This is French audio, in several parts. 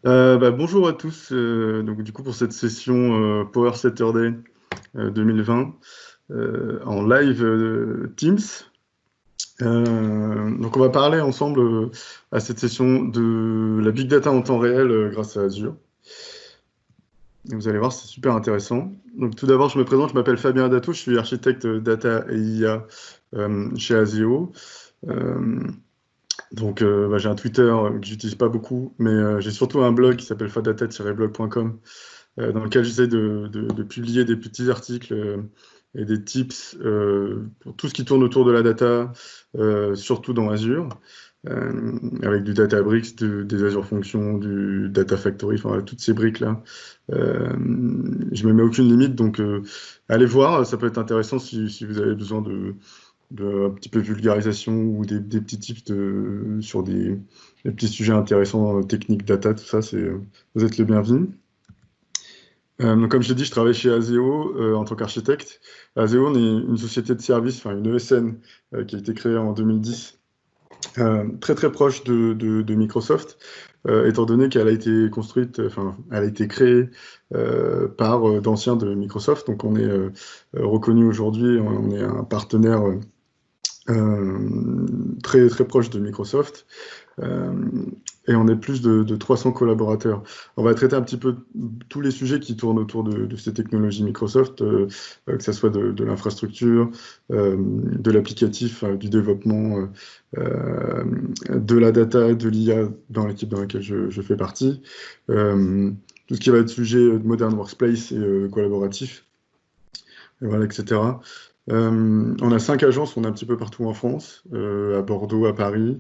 Bonjour à tous. Donc, du coup, pour cette session Power Saturday 2020 en live Teams. Donc, on va parler ensemble à cette session de la big data en temps réel grâce à Azure. Et vous allez voir, c'est super intéressant. Donc, tout d'abord, je me présente. Je m'appelle Fabien Adato. Je suis architecte data et IA chez Azeo. J'ai un Twitter que j'utilise pas beaucoup, mais j'ai surtout un blog qui s'appelle fadata-blog.com, dans lequel j'essaie de publier des petits articles et des tips pour tout ce qui tourne autour de la data, surtout dans Azure, avec du Databricks, des Azure Functions, du Data Factory, enfin toutes ces briques-là. Je me mets aucune limite, donc allez voir, ça peut être intéressant si vous avez besoin de un petit peu vulgarisation ou des petits tips sur des petits sujets intéressants, techniques, data, tout ça, vous êtes les bienvenus. Donc, comme je l'ai dit, je travaille chez Azeo en tant qu'architecte. Azeo, on est une société de services, enfin une ESN, qui a été créée en 2010, très très proche de Microsoft, étant donné qu'elle a été construite, enfin, elle a été créée par d'anciens de Microsoft. Donc, on est reconnu aujourd'hui, on est un partenaire très très proche de Microsoft. Et on est plus de 300 collaborateurs. On va traiter un petit peu tous les sujets qui tournent autour de ces technologies Microsoft, que ce soit de l'infrastructure, de l'applicatif, du développement, de la data, de l'IA dans l'équipe dans laquelle je fais partie, tout ce qui va être sujet de modern workplace et collaboratif, et voilà, etc. On a 5 agences, on est un petit peu partout en France, à Bordeaux, à Paris,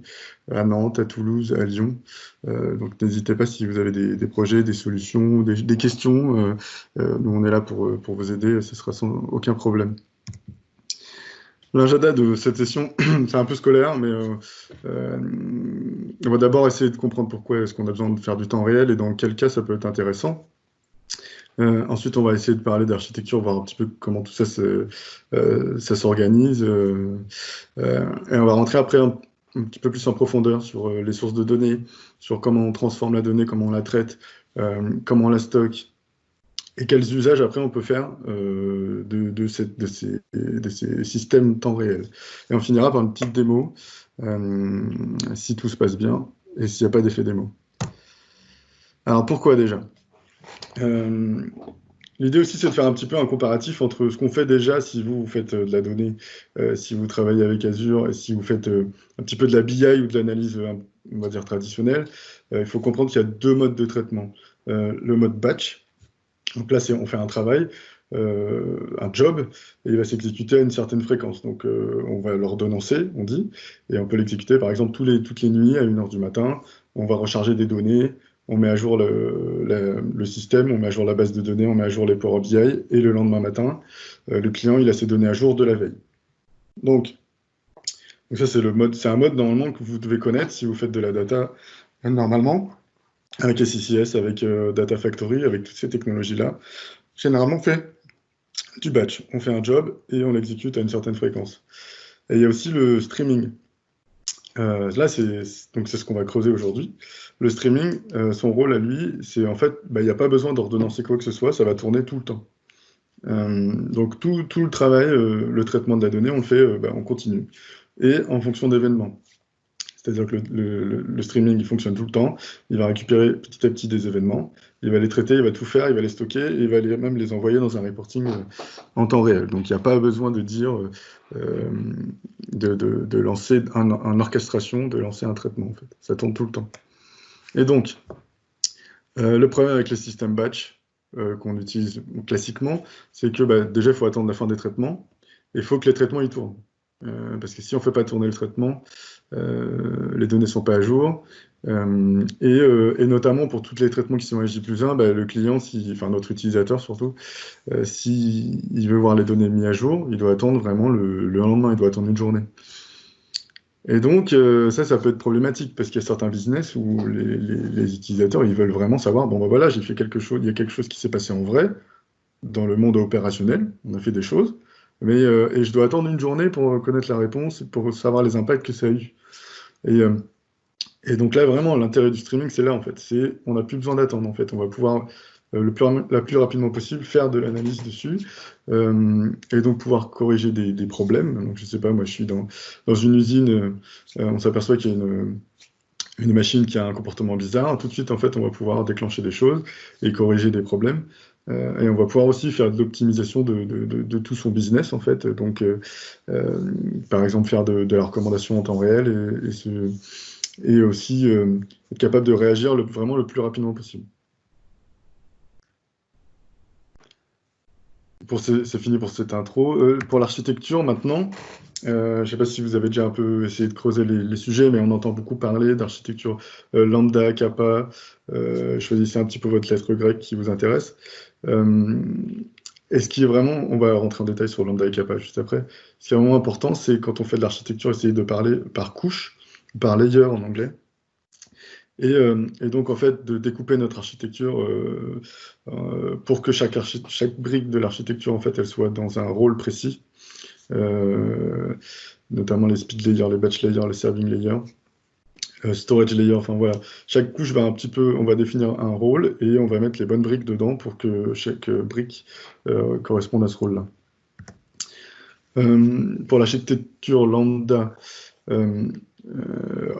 à Nantes, à Toulouse, à Lyon. Donc n'hésitez pas si vous avez des projets, des solutions, des questions. Nous, on est là pour vous aider, ce sera sans aucun problème. L'agenda de cette session, c'est un peu scolaire, mais on va d'abord essayer de comprendre pourquoi est-ce qu'on a besoin de faire du temps réel et dans quel cas ça peut être intéressant. Ensuite, on va essayer de parler d'architecture, voir un petit peu comment tout ça s'organise. Et on va rentrer après un petit peu plus en profondeur sur les sources de données, sur comment on transforme la donnée, comment on la traite, comment on la stocke, et quels usages après on peut faire de ces systèmes temps réel. Et on finira par une petite démo, si tout se passe bien, et s'il n'y a pas d'effet démo. Alors pourquoi déjà L'idée aussi, c'est de faire un petit peu un comparatif entre ce qu'on fait déjà si vous faites de la donnée, si vous travaillez avec Azure et si vous faites un petit peu de la BI ou de l'analyse, on va dire, traditionnelle. Il faut comprendre qu'il y a deux modes de traitement. Le mode batch, donc là, on fait un travail, un job, et il va s'exécuter à une certaine fréquence. Donc, on va l'ordonnancer, on dit, et on peut l'exécuter, par exemple, toutes les nuits à 1h du matin. On va recharger des données, on met à jour le système, on met à jour la base de données, on met à jour les Power BI, et le lendemain matin, le client, il a ses données à jour de la veille. Donc ça, c'est un mode normalement que vous devez connaître si vous faites de la data normalement, avec SCCS, avec Data Factory, avec toutes ces technologies-là. Généralement, on fait du batch. On fait un job et on l'exécute à une certaine fréquence. Et il y a aussi le streaming. Là, c'est ce qu'on va creuser aujourd'hui. Le streaming, son rôle à lui, c'est en fait, il n'y a pas besoin d'ordonnancer quoi que ce soit, ça va tourner tout le temps. Donc tout le travail, le traitement de la donnée, on le fait en continu. Et en fonction d'événements. C'est-à-dire que le streaming, il fonctionne tout le temps. Il va récupérer petit à petit des événements. Il va les traiter, il va tout faire, il va les stocker et il va même les envoyer dans un reporting en temps réel. Donc, il n'y a pas besoin de dire, de lancer un orchestration, de lancer un traitement, en fait. Ça tourne tout le temps. Et donc, le problème avec les systèmes batch qu'on utilise classiquement, c'est que déjà, il faut attendre la fin des traitements et il faut que les traitements y tournent. Parce que si on ne fait pas tourner le traitement, les données ne sont pas à jour. Et notamment pour tous les traitements qui sont à J+1, le client, enfin notre utilisateur surtout, s'il veut voir les données mises à jour, il doit attendre vraiment le lendemain, il doit attendre une journée. Et donc, ça peut être problématique parce qu'il y a certains business où les utilisateurs, ils veulent vraiment savoir, bon, voilà, j'ai fait quelque chose, il y a quelque chose qui s'est passé en vrai, dans le monde opérationnel, on a fait des choses, et je dois attendre une journée pour connaître la réponse, pour savoir les impacts que ça a eu. Et donc là, vraiment, l'intérêt du streaming, c'est là, en fait. On n'a plus besoin d'attendre, en fait. On va pouvoir, la plus rapidement possible, faire de l'analyse dessus, et donc pouvoir corriger des problèmes. Donc, je sais pas, moi, je suis dans une usine, on s'aperçoit qu'il y a une machine qui a un comportement bizarre. Tout de suite, en fait, on va pouvoir déclencher des choses et corriger des problèmes. Et on va pouvoir aussi faire de l'optimisation de tout son business, en fait. Donc, par exemple, faire de la recommandation en temps réel et aussi être capable de réagir vraiment le plus rapidement possible. C'est fini pour cette intro. Pour l'architecture, maintenant, je ne sais pas si vous avez déjà un peu essayé de creuser les sujets, mais on entend beaucoup parler d'architecture lambda, kappa. Choisissez un petit peu votre lettre grecque qui vous intéresse. Et ce qui est vraiment, on va rentrer en détail sur lambda et kappa juste après. Ce qui est vraiment important, c'est quand on fait de l'architecture, essayer de parler par couche, par layer en anglais. Et donc, en fait, de découper notre architecture pour que chaque brique de l'architecture, en fait, elle soit dans un rôle précis, notamment les speed layers, les batch layers, les serving layers, storage layers, enfin voilà. Chaque couche va un petit peu, on va définir un rôle et on va mettre les bonnes briques dedans pour que chaque brique corresponde à ce rôle-là. Pour l'architecture lambda,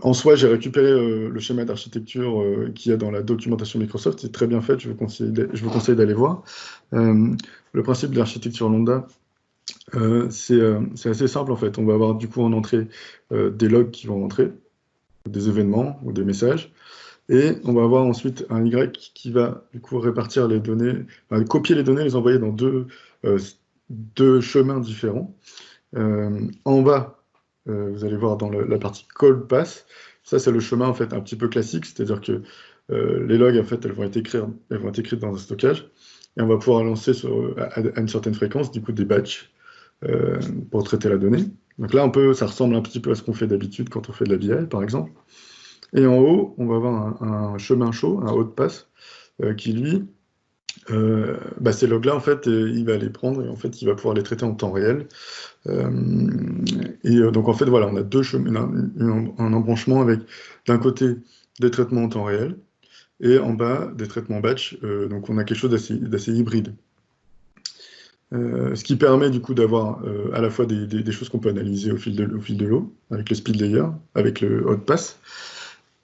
en soi, j'ai récupéré le schéma d'architecture qu'il y a dans la documentation Microsoft. C'est très bien fait, je vous conseille d'aller voir. Le principe de l'architecture lambda, c'est assez simple en fait. On va avoir du coup en entrée des logs qui vont rentrer, des événements ou des messages. Et on va avoir ensuite un Y qui va du coup répartir les données, copier les données, les envoyer dans deux chemins différents. En bas, vous allez voir dans la partie call pass, ça c'est le chemin en fait un petit peu classique, c'est-à-dire que les logs en fait elles vont être écrites dans un stockage et on va pouvoir lancer à une certaine fréquence du coup des batchs pour traiter la donnée. Donc là ça ressemble un petit peu à ce qu'on fait d'habitude quand on fait de la BI par exemple. Et en haut, on va avoir un chemin chaud, un haut de passe, qui lui, ces logs-là, en fait, il va les prendre et en fait, il va pouvoir les traiter en temps réel. Donc, en fait, voilà, on a deux chemins, un embranchement avec, d'un côté, des traitements en temps réel et en bas, des traitements batch. Donc, on a quelque chose d'assez hybride. Ce qui permet, du coup, d'avoir à la fois des choses qu'on peut analyser au fil de l'eau, avec le speed layer, avec le hot pass,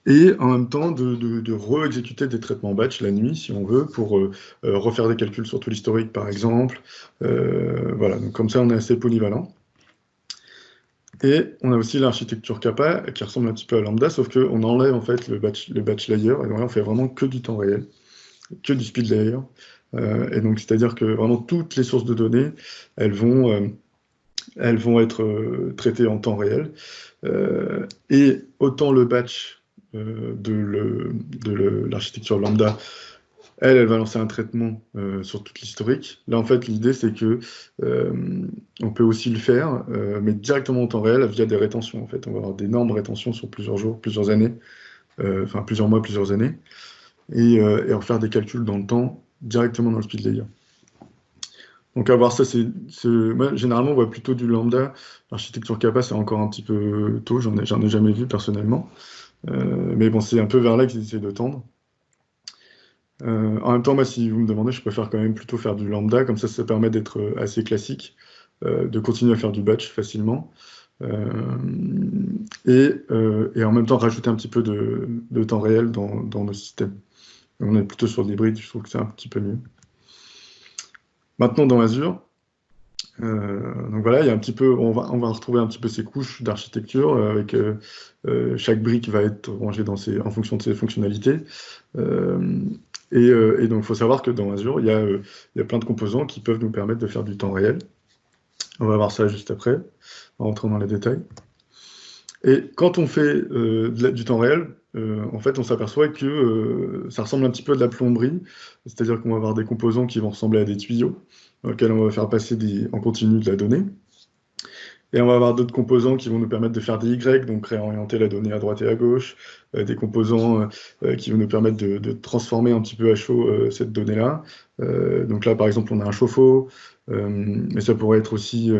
et en même temps de re-exécuter des traitements batch la nuit, si on veut, pour refaire des calculs sur tout l'historique, par exemple. Voilà, donc comme ça, on est assez polyvalent. Et on a aussi l'architecture Kappa, qui ressemble un petit peu à Lambda, sauf qu'on enlève en fait le batch layer, et donc là, on fait vraiment que du temps réel, que du speed layer. Et donc, c'est-à-dire que vraiment toutes les sources de données, elles vont être traitées en temps réel. Et autant le batch de l'architecture lambda, elle va lancer un traitement sur toute l'historique. Là, en fait, l'idée, c'est que on peut aussi le faire, mais directement en temps réel via des rétentions. En fait, on va avoir d'énormes rétentions sur plusieurs jours, plusieurs années, enfin plusieurs mois, plusieurs années, et en faire des calculs dans le temps directement dans le speed layer. Donc, à voir ça, moi, généralement, on voit plutôt du lambda. L'architecture Kappa, c'est encore un petit peu tôt, j'en ai jamais vu personnellement. Mais bon, c'est un peu vers là qu'ils essaient de tendre. En même temps, moi, si vous me demandez, je préfère quand même plutôt faire du lambda, comme ça permet d'être assez classique, de continuer à faire du batch facilement, et en même temps rajouter un petit peu de temps réel dans nos systèmes. On est plutôt sur l'hybride, je trouve que c'est un petit peu mieux. Maintenant, dans Azure, donc voilà, il y a un petit peu, on va retrouver un petit peu ces couches d'architecture avec chaque brique va être rangée en fonction de ses fonctionnalités. Et donc, il faut savoir que dans Azure, il y a plein de composants qui peuvent nous permettre de faire du temps réel. On va voir ça juste après, en rentrant dans les détails. Et quand on fait du temps réel, en fait, on s'aperçoit que ça ressemble un petit peu à de la plomberie, c'est-à-dire qu'on va avoir des composants qui vont ressembler à des tuyaux, dans lesquels on va faire passer en continu de la donnée. Et on va avoir d'autres composants qui vont nous permettre de faire des Y, donc réorienter la donnée à droite et à gauche, des composants qui vont nous permettre de transformer un petit peu à chaud cette donnée-là. Donc là, par exemple, on a un chauffe-eau, mais ça pourrait être aussi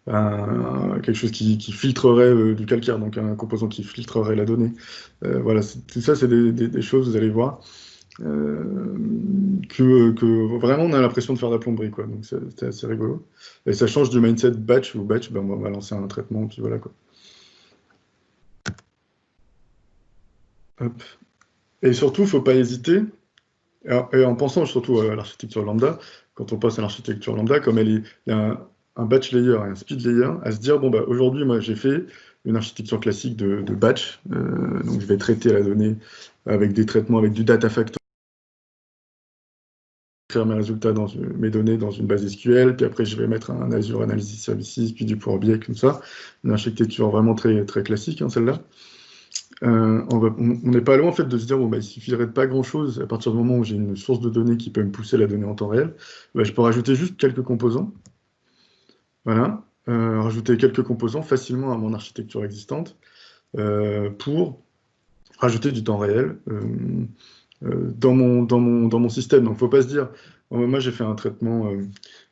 quelque chose qui filtrerait du calcaire, donc un composant qui filtrerait la donnée. Voilà, tout ça, c'est des choses, vous allez voir, que vraiment on a l'impression de faire de la plomberie, quoi. Donc c'est assez rigolo. Et ça change du mindset batch, où batch, ben, on va lancer un traitement, puis voilà, quoi. Hop. Et surtout, il ne faut pas hésiter, et en pensant surtout à l'architecture lambda, quand on passe à l'architecture lambda, comme il y a un batch layer et un speed layer, à se dire, bon, bah, aujourd'hui, moi, j'ai fait une architecture classique de batch, donc je vais traiter la donnée avec des traitements, avec du data factor, créer mes résultats mes données dans une base SQL, puis après, je vais mettre un Azure Analysis Services, puis du Power BI, comme ça. Une architecture vraiment très, très classique, hein, celle-là. On n'est pas loin en fait de se dire bon, bah, il suffirait de pas grand-chose à partir du moment où j'ai une source de données qui peut me pousser la donnée en temps réel. Bah, je peux rajouter juste quelques composants, voilà, rajouter quelques composants facilement à mon architecture existante pour rajouter du temps réel dans mon système. Donc, il ne faut pas se dire, oh, moi j'ai fait un traitement,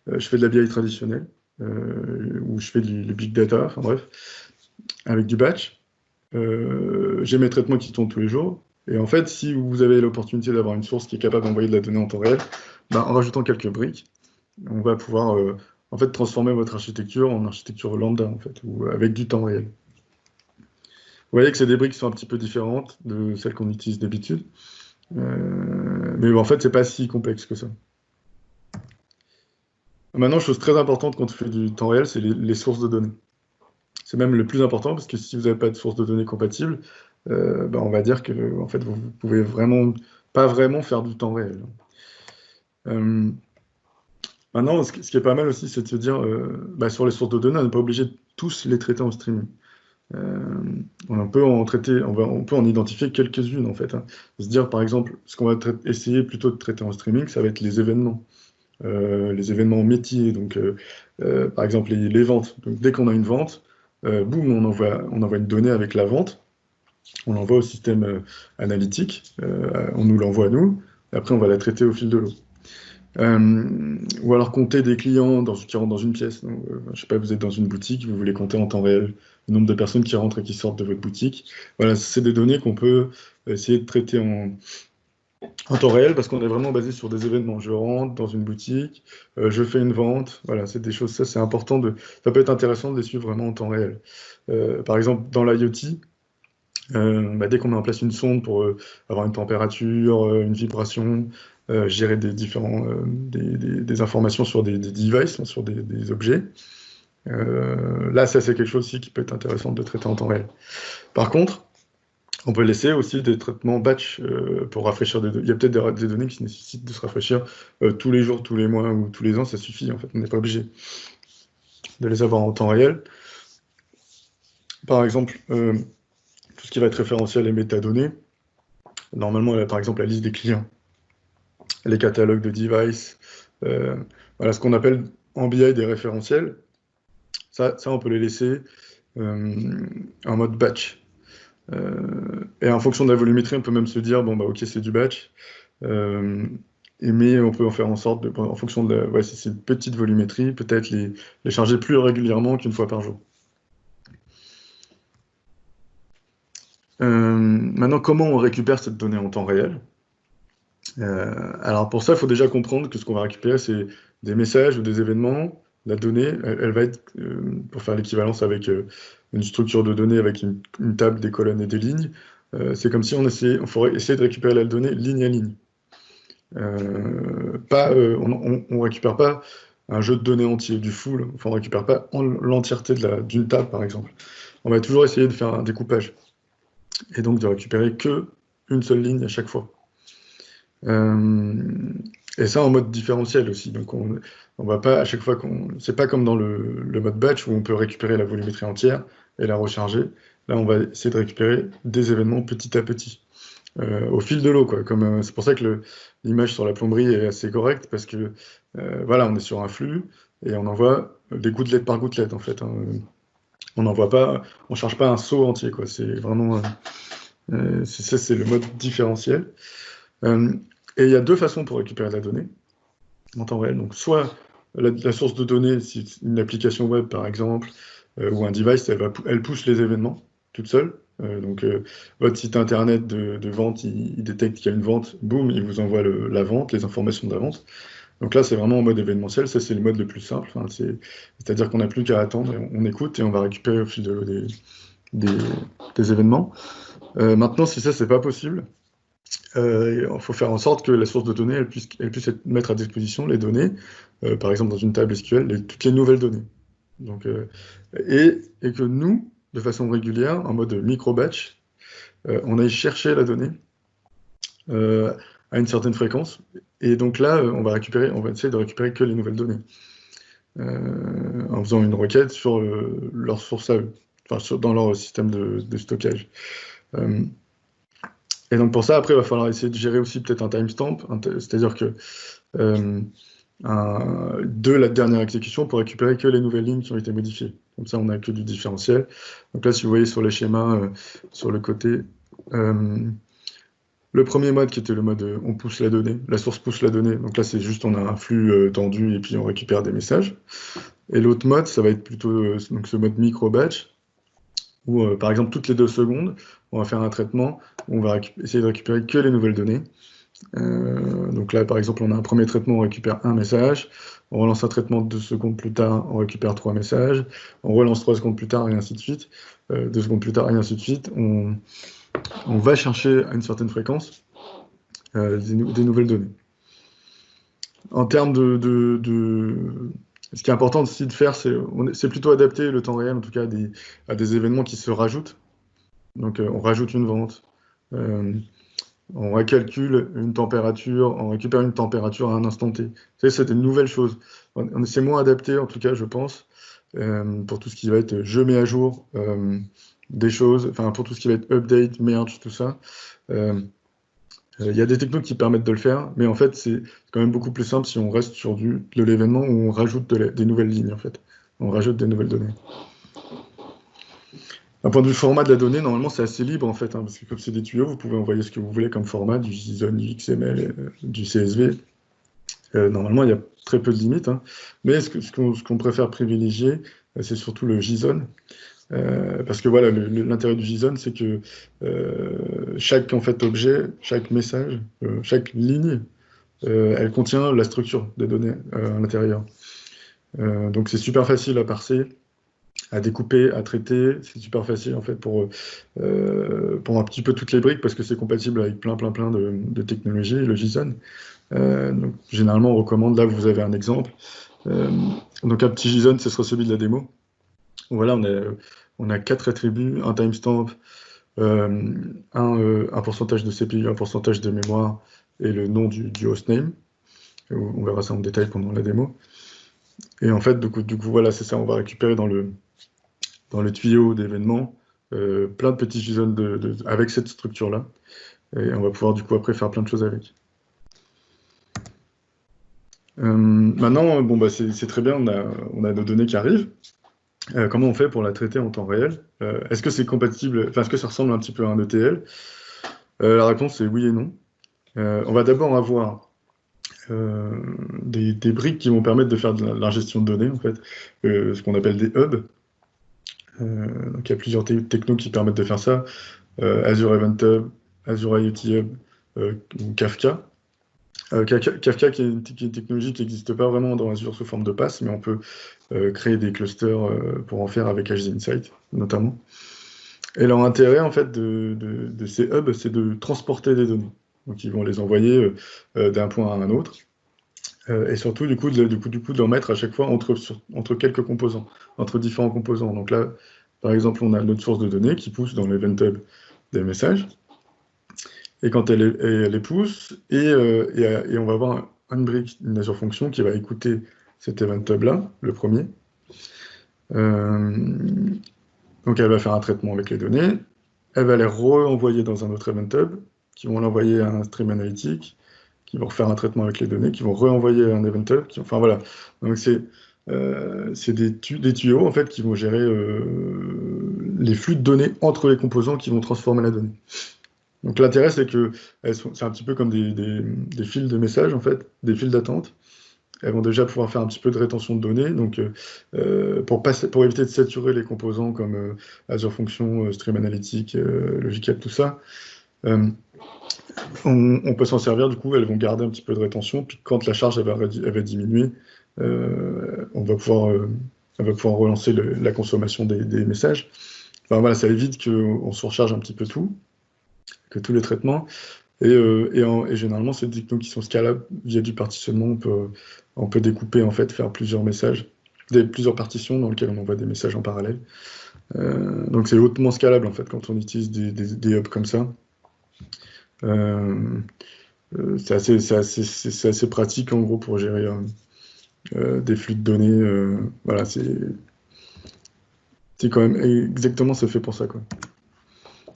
je fais de la BI traditionnelle, ou je fais du big data, enfin bref, avec du batch. J'ai mes traitements qui tournent tous les jours. Et en fait, si vous avez l'opportunité d'avoir une source qui est capable d'envoyer de la donnée en temps réel, ben, en rajoutant quelques briques, on va pouvoir en fait, transformer votre architecture en architecture lambda, en fait, ou avec du temps réel. Vous voyez que c'est des briques qui sont un petit peu différentes de celles qu'on utilise d'habitude. Mais en fait, c'est pas si complexe que ça. Maintenant, chose très importante quand on fait du temps réel, c'est les sources de données. C'est même le plus important parce que si vous n'avez pas de source de données compatible, ben, on va dire que en fait, vous ne pouvez vraiment pas vraiment faire du temps réel. Euh, Maintenant, ce qui est pas mal aussi, c'est de se dire, bah, sur les sources de données, on n'est pas obligé de tous les traiter en streaming. On peut en traiter, on peut en identifier quelques-unes en fait, hein. Se dire par exemple, ce qu'on va essayer plutôt de traiter en streaming, ça va être les événements métiers. Donc, par exemple, les ventes. Donc, dès qu'on a une vente, boum, on envoie une donnée avec la vente, on l'envoie au système analytique, on nous l'envoie à nous, et après on va la traiter au fil de l'eau. Ou alors compter des clients qui rentrent dans une pièce. Donc, je sais pas, vous êtes dans une boutique, vous voulez compter en temps réel le nombre de personnes qui rentrent et qui sortent de votre boutique. Voilà, c'est des données qu'on peut essayer de traiter en temps réel parce qu'on est vraiment basé sur des événements. Je rentre dans une boutique, je fais une vente. Voilà, c'est des choses, ça c'est important ça peut être intéressant de les suivre vraiment en temps réel. Par exemple, dans l'IoT, bah, dès qu'on met en place une sonde pour avoir une température, une vibration, gérer des informations sur des devices, hein, sur des objets. Là, ça, c'est quelque chose aussi qui peut être intéressant de traiter en temps réel. Par contre, on peut laisser aussi des traitements batch pour rafraîchir des données. Il y a peut-être des données qui nécessitent de se rafraîchir tous les jours, tous les mois ou tous les ans, ça suffit. En fait, on n'est pas obligé de les avoir en temps réel. Par exemple, tout ce qui va être référentiel et métadonnées, normalement, par exemple, la liste des clients, les catalogues de devices, voilà ce qu'on appelle en BI des référentiels. Ça, on peut les laisser en mode batch. Et en fonction de la volumétrie, on peut même se dire, bon, bah, ok, c'est du batch, mais on peut en faire en sorte, en fonction si c'est une petite volumétrie, peut-être les charger plus régulièrement qu'une fois par jour. Maintenant, comment on récupère cette donnée en temps réel? Alors pour ça, il faut déjà comprendre que ce qu'on va récupérer, c'est des messages ou des événements. La donnée, elle va être, pour faire l'équivalence avec une structure de données avec une table, des colonnes et des lignes, c'est comme si on faudrait essayer de récupérer la donnée ligne à ligne. On ne récupère pas un jeu de données entier, du full, enfin, on ne récupère pas l'entièreté d'une table, par exemple. On va toujours essayer de faire un découpage, et donc de récupérer que une seule ligne à chaque fois. Et ça en mode différentiel aussi. Donc on va pas à chaque fois c'est pas comme dans le mode batch où on peut récupérer la volumétrie entière et la recharger. Là, on va essayer de récupérer des événements petit à petit, au fil de l'eau, quoi. C'est pour ça que l'image sur la plomberie est assez correcte parce que voilà, on est sur un flux et on envoie des gouttelettes par gouttelette en fait, hein. On charge pas un seau entier, quoi. C'est vraiment c'est le mode différentiel. Et il y a deux façons pour récupérer de la donnée en temps réel. Donc, soit la source de données, si c'est une application web par exemple, ou un device, elle pousse les événements toute seule. Donc votre site internet de vente, il détecte qu'il y a une vente, boum, il vous envoie la vente, les informations de la vente. Donc là, c'est vraiment en mode événementiel, ça c'est le mode le plus simple. Enfin, c'est-à-dire qu'on n'a plus qu'à attendre, on écoute et on va récupérer au fil des, des événements. Maintenant, si ça, c'est pas possible, il faut faire en sorte que la source de données, elle puisse mettre à disposition les données, par exemple dans une table SQL, toutes les nouvelles données. Donc, et que nous, de façon régulière, en mode micro-batch, on aille chercher la donnée à une certaine fréquence. Et donc là, on va essayer de récupérer que les nouvelles données. En faisant une requête sur leur source à eux, enfin dans leur système de stockage. Et donc pour ça, après, il va falloir essayer de gérer aussi peut-être un timestamp, c'est-à-dire que de la dernière exécution pour récupérer que les nouvelles lignes qui ont été modifiées. Comme ça, on n'a que du différentiel. Donc là, si vous voyez sur les schémas, sur le côté, le premier mode qui était le mode on pousse la donnée, la source pousse la donnée. Donc là, c'est juste on a un flux tendu et puis on récupère des messages. Et l'autre mode, ça va être plutôt donc ce mode micro-batch, où par exemple toutes les 2 secondes, on va faire un traitement où on va essayer de récupérer que les nouvelles données. Donc là, par exemple, on a un premier traitement, on récupère un message. On relance un traitement 2 secondes plus tard, on récupère 3 messages. On relance 3 secondes plus tard, et ainsi de suite. 2 secondes plus tard, et ainsi de suite. On va chercher à une certaine fréquence des nouvelles données. En termes ce qui est important aussi de faire, c'est plutôt adapter le temps réel, en tout cas, à des événements qui se rajoutent. Donc, on rajoute une vente. On recalcule une température, on récupère une température à un instant T. C'est des nouvelles choses. C'est moins adapté, en tout cas, je pense, pour tout ce qui va être je mets à jour des choses, enfin pour tout ce qui va être update, merge, tout ça. Il y a des technos qui permettent de le faire, mais en fait, c'est quand même beaucoup plus simple si on reste sur de l'événement où on rajoute des nouvelles lignes, en fait. On rajoute des nouvelles données. D'un point de vue format de la donnée, normalement, c'est assez libre, en fait, hein, parce que comme c'est des tuyaux, vous pouvez envoyer ce que vous voulez comme format, du JSON, du XML, du CSV. Normalement, il y a très peu de limites, hein. Mais ce qu'on préfère privilégier, c'est surtout le JSON. Parce que voilà, l'intérêt du JSON, c'est que chaque en fait, objet, chaque message, chaque ligne, elle contient la structure des données à l'intérieur. Donc c'est super facile à parser, à découper, à traiter. C'est super facile en fait pour un petit peu toutes les briques parce que c'est compatible avec plein de technologies, le JSON. Donc, généralement, on recommande, là vous avez un exemple. Donc un petit JSON, ce sera celui de la démo. Voilà, on a 4 attributs, un timestamp, un pourcentage de CPU, un pourcentage de mémoire et le nom du hostname. On verra ça en détail pendant la démo. Et en fait, du coup voilà, c'est ça, on va récupérer dans le tuyau d'événements plein de petits JSON avec cette structure-là. Et on va pouvoir du coup après faire plein de choses avec. Maintenant, bon, bah, c'est très bien, on a nos données qui arrivent. Comment on fait pour la traiter en temps réel? Est-ce que c'est compatible, enfin, est-ce que ça ressemble un petit peu à un ETL? La réponse est oui et non. On va d'abord avoir des briques qui vont permettre de faire de l'ingestion de données, en fait, ce qu'on appelle des hubs. Donc il y a plusieurs technos qui permettent de faire ça. Azure Event Hub, Azure IoT Hub ou Kafka. Kafka qui est une technologie qui n'existe pas vraiment dans Azure sous forme de pass, mais on peut créer des clusters pour en faire avec HD Insight, notamment. Et leur intérêt, en fait, de ces hubs, c'est de transporter des données. Donc, ils vont les envoyer d'un point à un autre. Et surtout, du coup, de leur mettre à chaque fois entre quelques composants, entre différents composants. Donc là, par exemple, on a notre source de données qui pousse dans l'event hub des messages. Et quand elle les pousse, et on va avoir une brique, une Azure Function qui va écouter cet event hub-là, le premier. Donc elle va faire un traitement avec les données, elle va les renvoyer dans un autre event hub, qui vont l'envoyer à un stream analytique, qui vont refaire un traitement avec les données, qui vont renvoyer à un event hub, enfin voilà. Donc c'est des tuyaux en fait qui vont gérer les flux de données entre les composants qui vont transformer la donnée. Donc l'intérêt, c'est que c'est un petit peu comme des fils de messages, en fait, des fils d'attente. elles vont déjà pouvoir faire un petit peu de rétention de données. Donc, pour éviter de saturer les composants comme Azure Functions, Stream Analytics, Logic Apps, tout ça, on peut s'en servir. Du coup, elles vont garder un petit peu de rétention. Puis quand la charge elle va diminuer, on va pouvoir, elle va pouvoir relancer la consommation des messages. Enfin, voilà, ça évite qu'on surcharge un petit peu tout, que tous les traitements. Et généralement, c'est des technos qui sont scalables via du partitionnement. On peut découper, en fait, faire plusieurs messages, plusieurs partitions dans lesquelles on envoie des messages en parallèle. Donc c'est hautement scalable, en fait, quand on utilise des hubs comme ça. C'est assez pratique, en gros, pour gérer des flux de données. Voilà, c'est quand même exactement, c'est fait pour ça, quoi.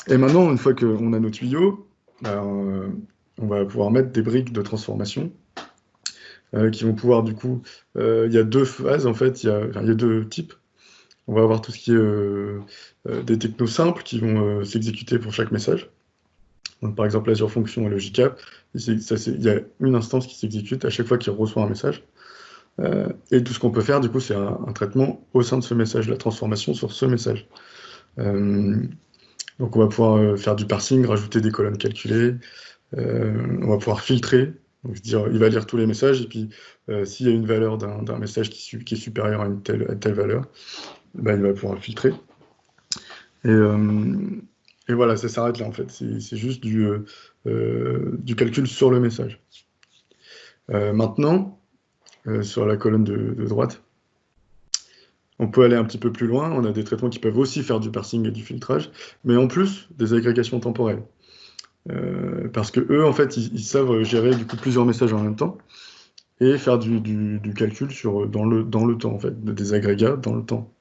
Et maintenant, une fois qu'on a nos tuyaux, on va pouvoir mettre des briques de transformation qui vont pouvoir, du coup, il y a deux phases, en fait, il y a deux types. On va avoir tout ce qui est des technos simples qui vont s'exécuter pour chaque message. Donc, par exemple, Azure Functions et Logic Apps, il y a une instance qui s'exécute à chaque fois qu'il reçoit un message. Et tout ce qu'on peut faire, du coup, c'est un traitement au sein de ce message, la transformation sur ce message. Donc, on va pouvoir faire du parsing, rajouter des colonnes calculées. On va pouvoir filtrer. Donc, dire, il va lire tous les messages, et puis s'il y a une valeur d'un message qui est supérieure à telle valeur, ben, il va pouvoir filtrer. Et voilà, ça s'arrête là, en fait. C'est juste du calcul sur le message. Maintenant, sur la colonne de droite, on peut aller un petit peu plus loin. On a des traitements qui peuvent aussi faire du parsing et du filtrage, mais en plus, des agrégations temporelles. Parce que eux, en fait, ils savent gérer du coup plusieurs messages en même temps et faire du calcul dans le temps, en fait, des agrégats dans le temps.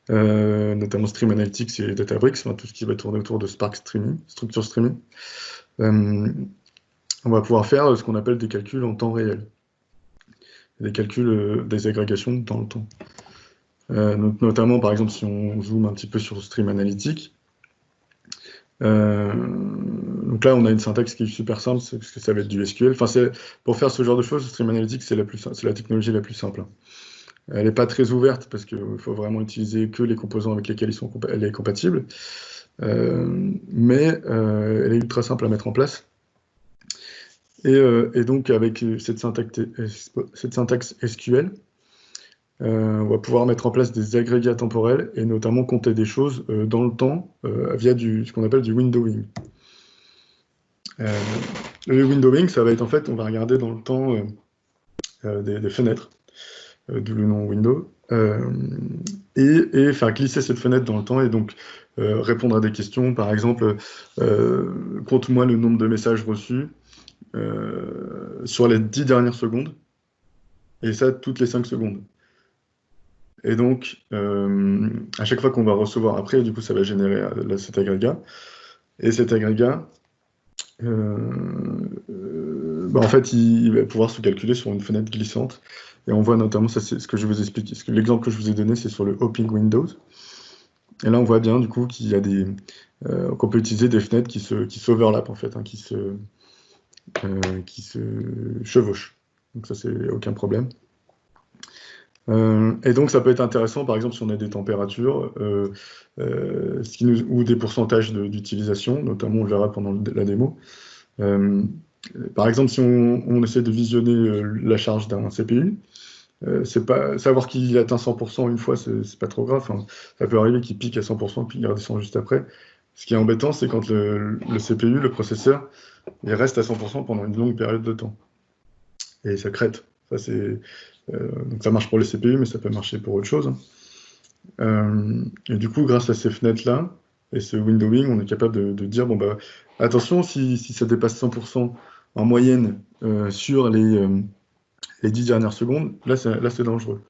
Notamment Stream Analytics et Databricks, enfin, tout ce qui va tourner autour de Spark Streaming, Structure Streaming. On va pouvoir faire ce qu'on appelle des calculs en temps réel. Des calculs, des agrégations dans le temps. Notamment, par exemple, si on zoome un petit peu sur Stream Analytics, donc là, on a une syntaxe qui est super simple, parce que ça va être du SQL. Enfin, pour faire ce genre de choses, Stream Analytics, c'est la technologie la plus simple. Elle n'est pas très ouverte, parce qu'il faut vraiment utiliser que les composants avec lesquels elle est compatible. Mais elle est ultra simple à mettre en place. Et donc, avec cette syntaxe SQL, on va pouvoir mettre en place des agrégats temporels et notamment compter des choses dans le temps via ce qu'on appelle du windowing. Le windowing, ça va être en fait, on va regarder dans le temps des fenêtres, d'où le nom window, et faire glisser cette fenêtre dans le temps et donc répondre à des questions. Par exemple, compte-moi le nombre de messages reçus sur les 10 dernières secondes, et ça toutes les 5 secondes. Et donc, à chaque fois qu'on va recevoir après, du coup, ça va générer cet agrégat. Et cet agrégat, en fait, il va pouvoir se calculer sur une fenêtre glissante. Et on voit notamment, ça c'est ce que je vous explique, l'exemple que je vous ai donné, c'est sur le Hopping Windows. Et là, on voit bien, du coup, qu'il y a qu'on peut utiliser des fenêtres qui s'overlappent, en fait, hein, qui se chevauchent. Donc ça, c'est aucun problème. Et donc, ça peut être intéressant, par exemple, si on a des températures ou des pourcentages d'utilisation, notamment on le verra pendant la démo. Par exemple, si on essaie de visionner la charge d'un CPU, savoir qu'il atteint 100% une fois, c'est pas trop grave. Hein. Ça peut arriver qu'il pique à 100% puis il redescend juste après. Ce qui est embêtant, c'est quand le CPU, le processeur, il reste à 100% pendant une longue période de temps. Et ça crête. Ça, c'est... donc ça marche pour les CPU, mais ça peut marcher pour autre chose. Et du coup, grâce à ces fenêtres-là, et ce windowing, on est capable de dire, bon bah, attention, si ça dépasse 100% en moyenne sur les 10 dernières secondes, là c'est dangereux.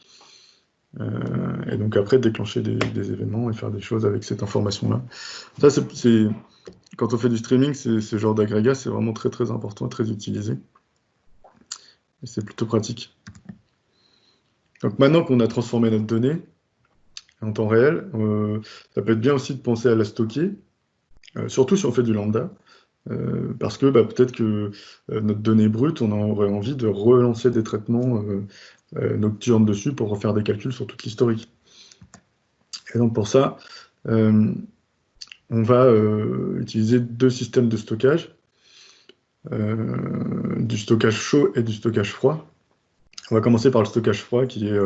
Et donc après, déclencher des événements et faire des choses avec cette information-là. Ça, quand on fait du streaming, ce genre d'agrégat, c'est vraiment très très important, très utilisé. Et c'est plutôt pratique. Donc maintenant qu'on a transformé notre donnée en temps réel, ça peut être bien aussi de penser à la stocker, surtout si on fait du lambda. parce que peut-être que notre donnée brute, on aurait envie de relancer des traitements nocturnes dessus pour refaire des calculs sur toute l'historique. Et donc pour ça, on va utiliser deux systèmes de stockage, du stockage chaud et du stockage froid. On va commencer par le stockage froid qui est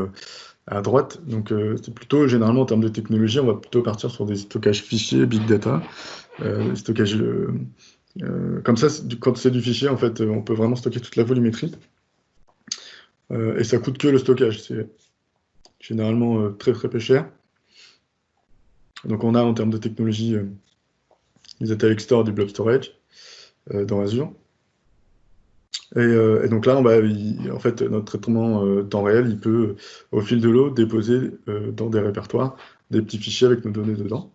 à droite. Donc c'est plutôt, généralement en termes de technologie, on va plutôt partir sur des stockages fichiers, big data, stockage comme ça, quand c'est du fichier, en fait, on peut vraiment stocker toute la volumétrie. Et ça coûte que le stockage. C'est généralement très très peu cher. Donc on a en termes de technologie du Data Lake Store, du Blob Storage dans Azure. Et donc là, en fait, notre traitement temps réel, il peut, au fil de l'eau, déposer dans des répertoires des petits fichiers avec nos données dedans.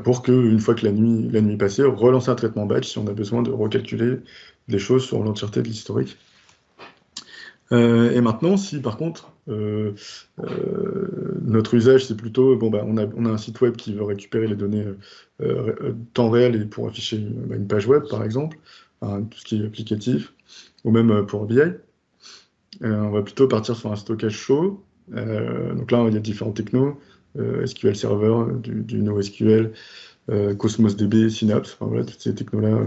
Pour qu'une fois que la nuit est passée, relancer un traitement batch si on a besoin de recalculer des choses sur l'entièreté de l'historique. Et maintenant, si par contre, notre usage, c'est plutôt, on a un site web qui veut récupérer les données temps réel et pour afficher une page web, par exemple, tout ce qui est applicatif, ou même pour BI, on va plutôt partir sur un stockage chaud. Donc là, il y a différents technos, SQL Server, du NoSQL, Cosmos DB, Synapse, enfin, voilà, toutes ces technos-là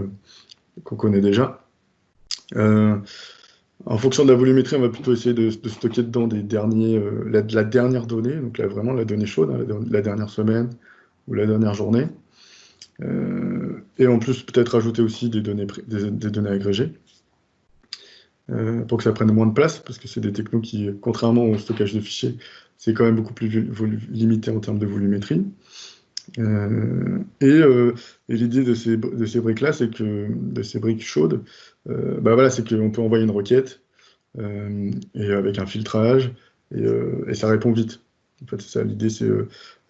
qu'on connaît déjà. En fonction de la volumétrie, on va plutôt essayer de stocker dedans la dernière donnée, donc là vraiment la donnée chaude, la dernière semaine ou la dernière journée. Et en plus, peut-être ajouter aussi des données agrégées pour que ça prenne moins de place, parce que c'est des technos qui, contrairement au stockage de fichiers, c'est quand même beaucoup plus limité en termes de volumétrie. Et l'idée de ces briques-là, c'est que, de ces briques chaudes, c'est qu'on peut envoyer une requête et avec un filtrage et ça répond vite. En fait, c'est ça, l'idée, c'est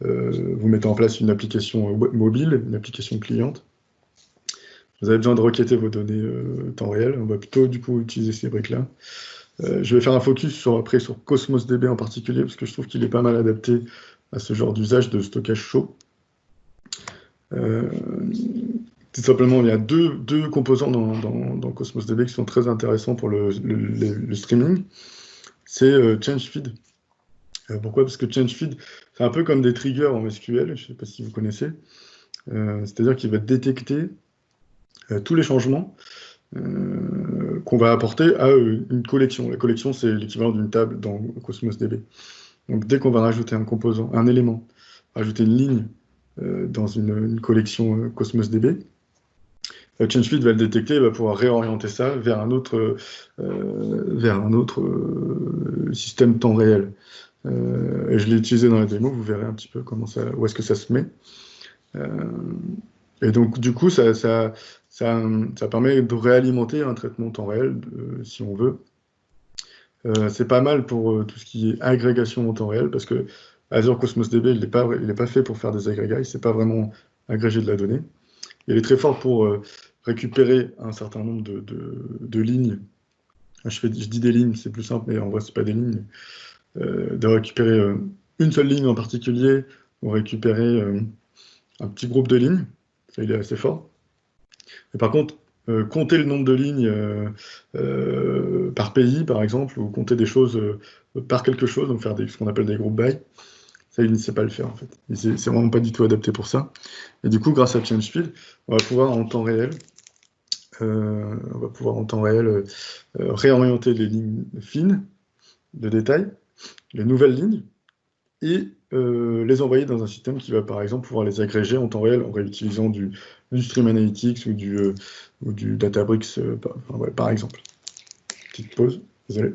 vous mettez en place une application mobile, une application cliente. Vous avez besoin de requêter vos données temps réel. On va plutôt du coup utiliser ces briques-là. Je vais faire un focus après sur Cosmos DB en particulier, parce que je trouve qu'il est pas mal adapté à ce genre d'usage de stockage chaud. Tout simplement, il y a deux composants dans Cosmos DB qui sont très intéressants pour le streaming. C'est ChangeFeed. Pourquoi? Parce que ChangeFeed, c'est un peu comme des triggers en SQL, je ne sais pas si vous connaissez. C'est-à-dire qu'il va détecter tous les changements qu'on va apporter à une collection. La collection, c'est l'équivalent d'une table dans Cosmos DB. Donc dès qu'on va rajouter un composant, un élément, rajouter une ligne dans une collection Cosmos DB, ChangeFeed va le détecter et va pouvoir réorienter ça vers un autre système temps réel. Et je l'ai utilisé dans la démo, vous verrez un petit peu où est-ce que ça se met. Et donc, du coup, ça permet de réalimenter un traitement temps réel, si on veut. C'est pas mal pour tout ce qui est agrégation en temps réel, parce que Azure Cosmos DB, il n'est pas fait pour faire des agrégats, il ne sait pas vraiment agréger de la donnée. Il est très fort pour récupérer un certain nombre de lignes. Je dis des lignes, c'est plus simple, mais en vrai, ce n'est pas des lignes. De récupérer une seule ligne en particulier, ou récupérer un petit groupe de lignes. Ça, il est assez fort. Et par contre, compter le nombre de lignes par pays, par exemple, ou compter des choses par quelque chose, donc faire ce qu'on appelle des groupes by, ça, il ne sait pas le faire, en fait. C'est vraiment pas du tout adapté pour ça. Et du coup, grâce à ChangeFeed, on va pouvoir en temps réel, réorienter les lignes fines de détail, les nouvelles lignes, et les envoyer dans un système qui va, par exemple, pouvoir les agréger en temps réel en réutilisant du Stream Analytics ou du Databricks, par exemple. Petite pause, désolé.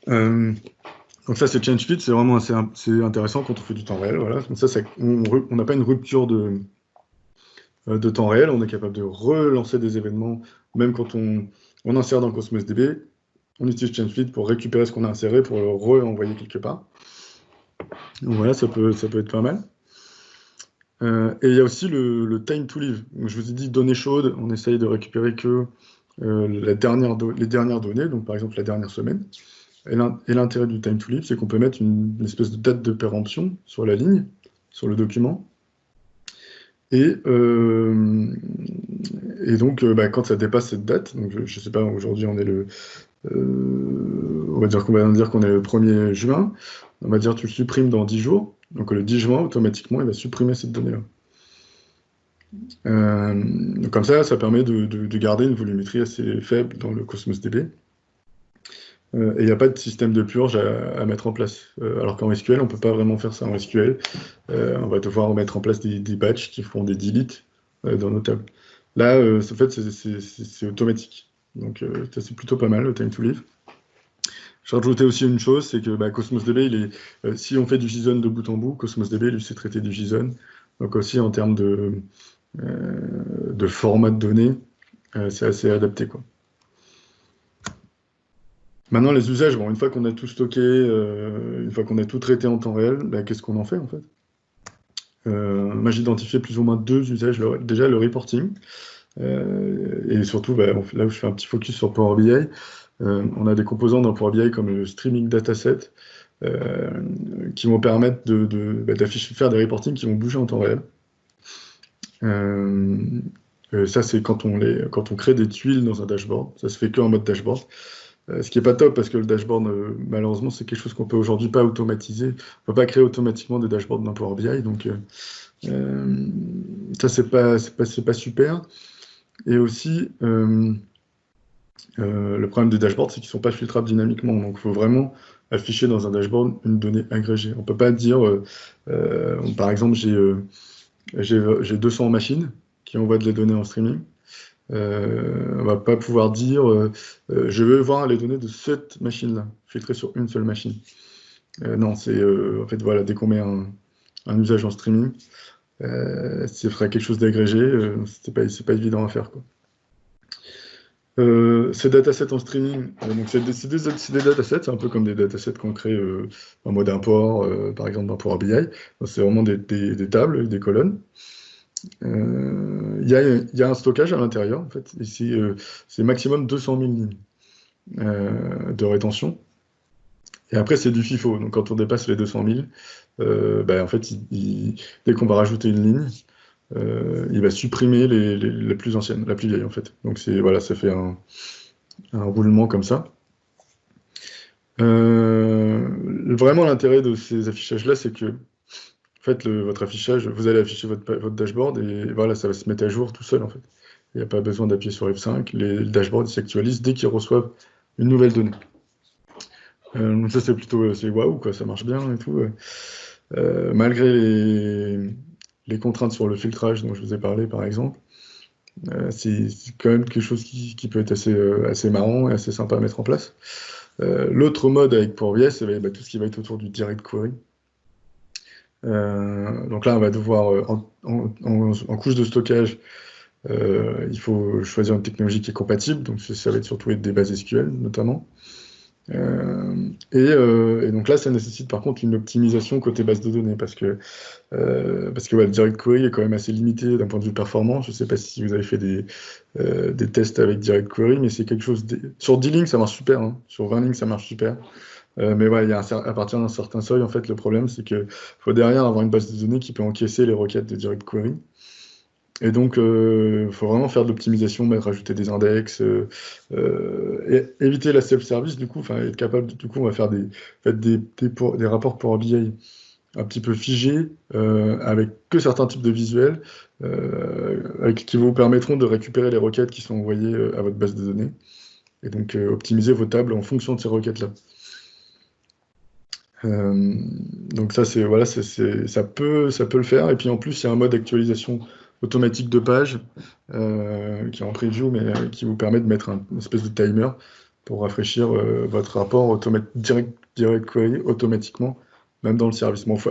Donc ça, c'est ChangeFeed, c'est vraiment assez intéressant quand on fait du temps réel. Voilà. Donc ça, on n'a pas une rupture de temps réel, on est capable de relancer des événements, même quand on insère dans Cosmos DB, on utilise ChangeFeed pour récupérer ce qu'on a inséré, pour le re-envoyer quelque part. Donc voilà, ça peut être pas mal. Et il y a aussi le time to live. Donc, je vous ai dit, données chaudes, on essaye de récupérer que les dernières données, donc par exemple la dernière semaine. Et l'intérêt du time to live, c'est qu'on peut mettre une espèce de date de péremption sur la ligne. sur le document. Et donc, quand ça dépasse cette date, donc je ne sais pas, aujourd'hui on est on va dire qu'on est le 1er juin, on va dire tu le supprimes dans 10 jours, donc le 10 juin, automatiquement, il va supprimer cette donnée-là. Donc comme ça permet de garder une volumétrie assez faible dans le Cosmos DB. Et il n'y a pas de système de purge à mettre en place. Alors qu'en SQL, on ne peut pas vraiment faire ça en SQL. On va devoir mettre en place des batchs qui font des deletes dans nos tables. Là, en fait, c'est automatique. Donc, ça, c'est plutôt pas mal, le time to live. Je rajoutais aussi une chose, c'est que Cosmos DB, si on fait du JSON de bout en bout, Cosmos DB, lui, sait traiter du JSON. Donc aussi, en termes de format de données, c'est assez adapté, quoi. Maintenant, les usages, bon, une fois qu'on a tout stocké, une fois qu'on a tout traité en temps réel, qu'est-ce qu'on en fait, en fait? Moi, j'ai identifié plus ou moins 2 usages. Déjà, le reporting, et surtout, là où je fais un petit focus sur Power BI, on a des composants dans Power BI comme le streaming dataset, qui vont permettre d'afficher, faire des reportings qui vont bouger en temps réel. Ça, c'est quand on crée des tuiles dans un dashboard. Ça se fait qu'en mode dashboard. Ce qui n'est pas top parce que le dashboard, malheureusement, c'est quelque chose qu'on peut aujourd'hui pas automatiser. On ne peut pas créer automatiquement des dashboards dans Power BI, donc ça, c'est pas super. Et aussi, le problème des dashboards, c'est qu'ils ne sont pas filtrables dynamiquement. Donc, il faut vraiment afficher dans un dashboard une donnée agrégée. On ne peut pas dire, par exemple, j'ai 200 machines qui envoient de la donnée en streaming. On ne va pas pouvoir dire je veux voir les données de cette machine-là, filtrées sur une seule machine. Non, c'est en fait, voilà, dès qu'on met un usage en streaming, ça fera quelque chose d'agrégé, c'est pas évident à faire, quoi. Ces datasets en streaming, donc c'est des datasets, c'est un peu comme des datasets qu'on crée en mode import, par exemple dans Power BI. C'est vraiment des tables, des colonnes. Il y a un stockage à l'intérieur, en fait. Ici, c'est maximum 200 000 lignes de rétention. Et après, c'est du FIFO. Donc, quand on dépasse les 200 000, en fait, dès qu'on va rajouter une ligne, il va supprimer les plus anciennes, la plus vieille, en fait. Donc, voilà, ça fait un roulement comme ça. Vraiment, l'intérêt de ces affichages-là, c'est que en fait, votre affichage, vous allez afficher votre dashboard et voilà, ça va se mettre à jour tout seul, en fait. Il n'y a pas besoin d'appuyer sur F5. Le dashboard s'actualise dès qu'ils reçoivent une nouvelle donnée. Donc ça, c'est waouh, quoi, ça marche bien et tout. Malgré les contraintes sur le filtrage dont je vous ai parlé, par exemple, c'est quand même quelque chose qui peut être assez marrant et assez sympa à mettre en place. L'autre mode avec Power BI, c'est tout ce qui va être autour du direct query. Donc là, on va devoir, en couche de stockage, il faut choisir une technologie qui est compatible, donc ça va surtout être des bases SQL, notamment. Et donc là, ça nécessite par contre une optimisation côté base de données, parce que le direct query est quand même assez limité d'un point de vue performance. Je ne sais pas si vous avez fait des tests avec direct query, mais c'est quelque chose... Sur 10 lignes, ça marche super, hein. Sur 20 lignes, ça marche super. Mais ouais, à partir d'un certain seuil, en fait, le problème, c'est qu'il faut derrière avoir une base de données qui peut encaisser les requêtes de direct query. Et donc, il faut vraiment faire de l'optimisation, rajouter des index, et éviter la self-service, du coup, être capable, du coup, on va faire des rapports Power BI un petit peu figés, avec que certains types de visuels, qui vous permettront de récupérer les requêtes qui sont envoyées à votre base de données, et donc optimiser vos tables en fonction de ces requêtes-là. Donc ça, voilà, ça peut le faire. Et puis en plus, il y a un mode d'actualisation automatique de page qui est en preview, mais qui vous permet de mettre une espèce de timer pour rafraîchir votre rapport direct query automatiquement, même dans le service. Bon, je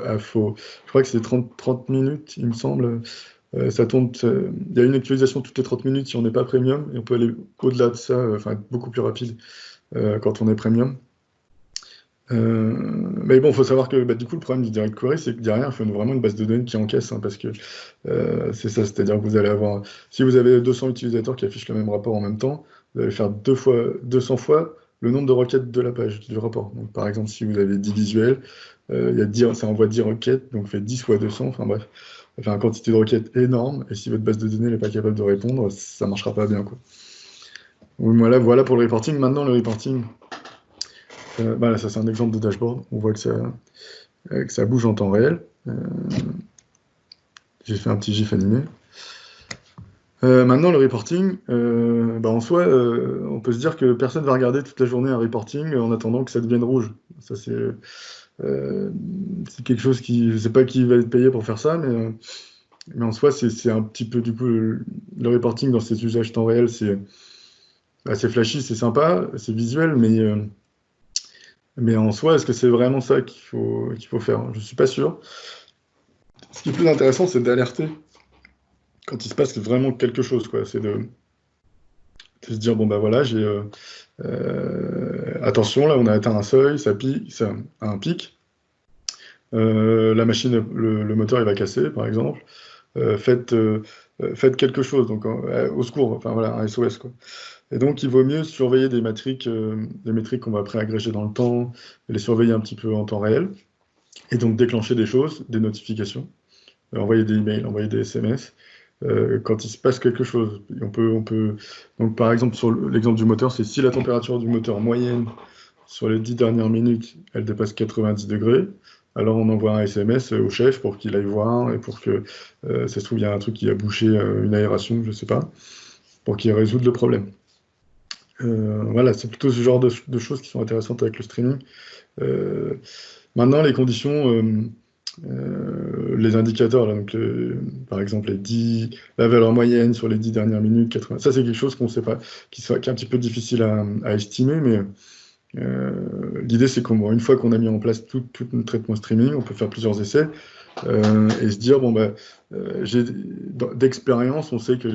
crois que c'est 30 minutes, il me semble. Ça tourne, il y a une actualisation toutes les 30 minutes si on n'est pas premium, et on peut aller au-delà de ça, être beaucoup plus rapide quand on est premium. Mais bon, il faut savoir que du coup, le problème du direct query, c'est que derrière, il faut vraiment une base de données qui encaisse, hein, parce que c'est ça, c'est-à-dire que vous allez avoir, si vous avez 200 utilisateurs qui affichent le même rapport en même temps, vous allez faire 200 fois le nombre de requêtes de la page, du rapport. Donc, par exemple, si vous avez 10 visuels, ça envoie 10 requêtes, donc fait 10 fois 200, enfin bref, ça fait une quantité de requêtes énorme, et si votre base de données n'est pas capable de répondre, ça ne marchera pas bien, quoi. Donc, voilà pour le reporting. Maintenant, le reporting, voilà, ça c'est un exemple de dashboard. On voit que ça bouge en temps réel. J'ai fait un petit GIF animé. Maintenant, le reporting, en soi, on peut se dire que personne ne va regarder toute la journée un reporting en attendant que ça devienne rouge. Ça, c'est quelque chose qui... Je ne sais pas qui va être payé pour faire ça, mais en soi, c'est un petit peu, du coup, le reporting dans ses usages temps réel, c'est flashy, c'est sympa, c'est visuel, mais en soi, est-ce que c'est vraiment ça qu'il faut faire? Je ne suis pas sûr. Ce qui est plus intéressant, c'est d'alerter quand il se passe vraiment quelque chose, quoi. C'est de se dire, bon, bah voilà, attention, là, on a atteint un seuil, ça a un pic. La machine, le moteur, il va casser, par exemple. Faites quelque chose, donc au secours, enfin voilà, un SOS, quoi. Et donc, il vaut mieux surveiller des métriques qu'on va après agréger dans le temps, les surveiller un petit peu en temps réel, et donc déclencher des choses, des notifications, envoyer des emails, envoyer des SMS, quand il se passe quelque chose. Donc, par exemple, sur l'exemple du moteur, c'est si la température du moteur moyenne sur les 10 dernières minutes, elle dépasse 90 degrés, alors on envoie un SMS au chef pour qu'il aille voir et pour que, ça se trouve, il y a un truc qui a bouché une aération, je ne sais pas, pour qu'il résoudre le problème. Voilà, c'est plutôt ce genre de choses qui sont intéressantes avec le streaming. Maintenant, les conditions, les indicateurs, là, donc, par exemple, la valeur moyenne sur les 10 dernières minutes, 80, ça c'est quelque chose qu'on sait pas, qui est un petit peu difficile à estimer, mais l'idée c'est qu'une fois qu'on a mis en place tout notre traitement streaming, on peut faire plusieurs essais et se dire, bon, bah, d'expérience, on sait que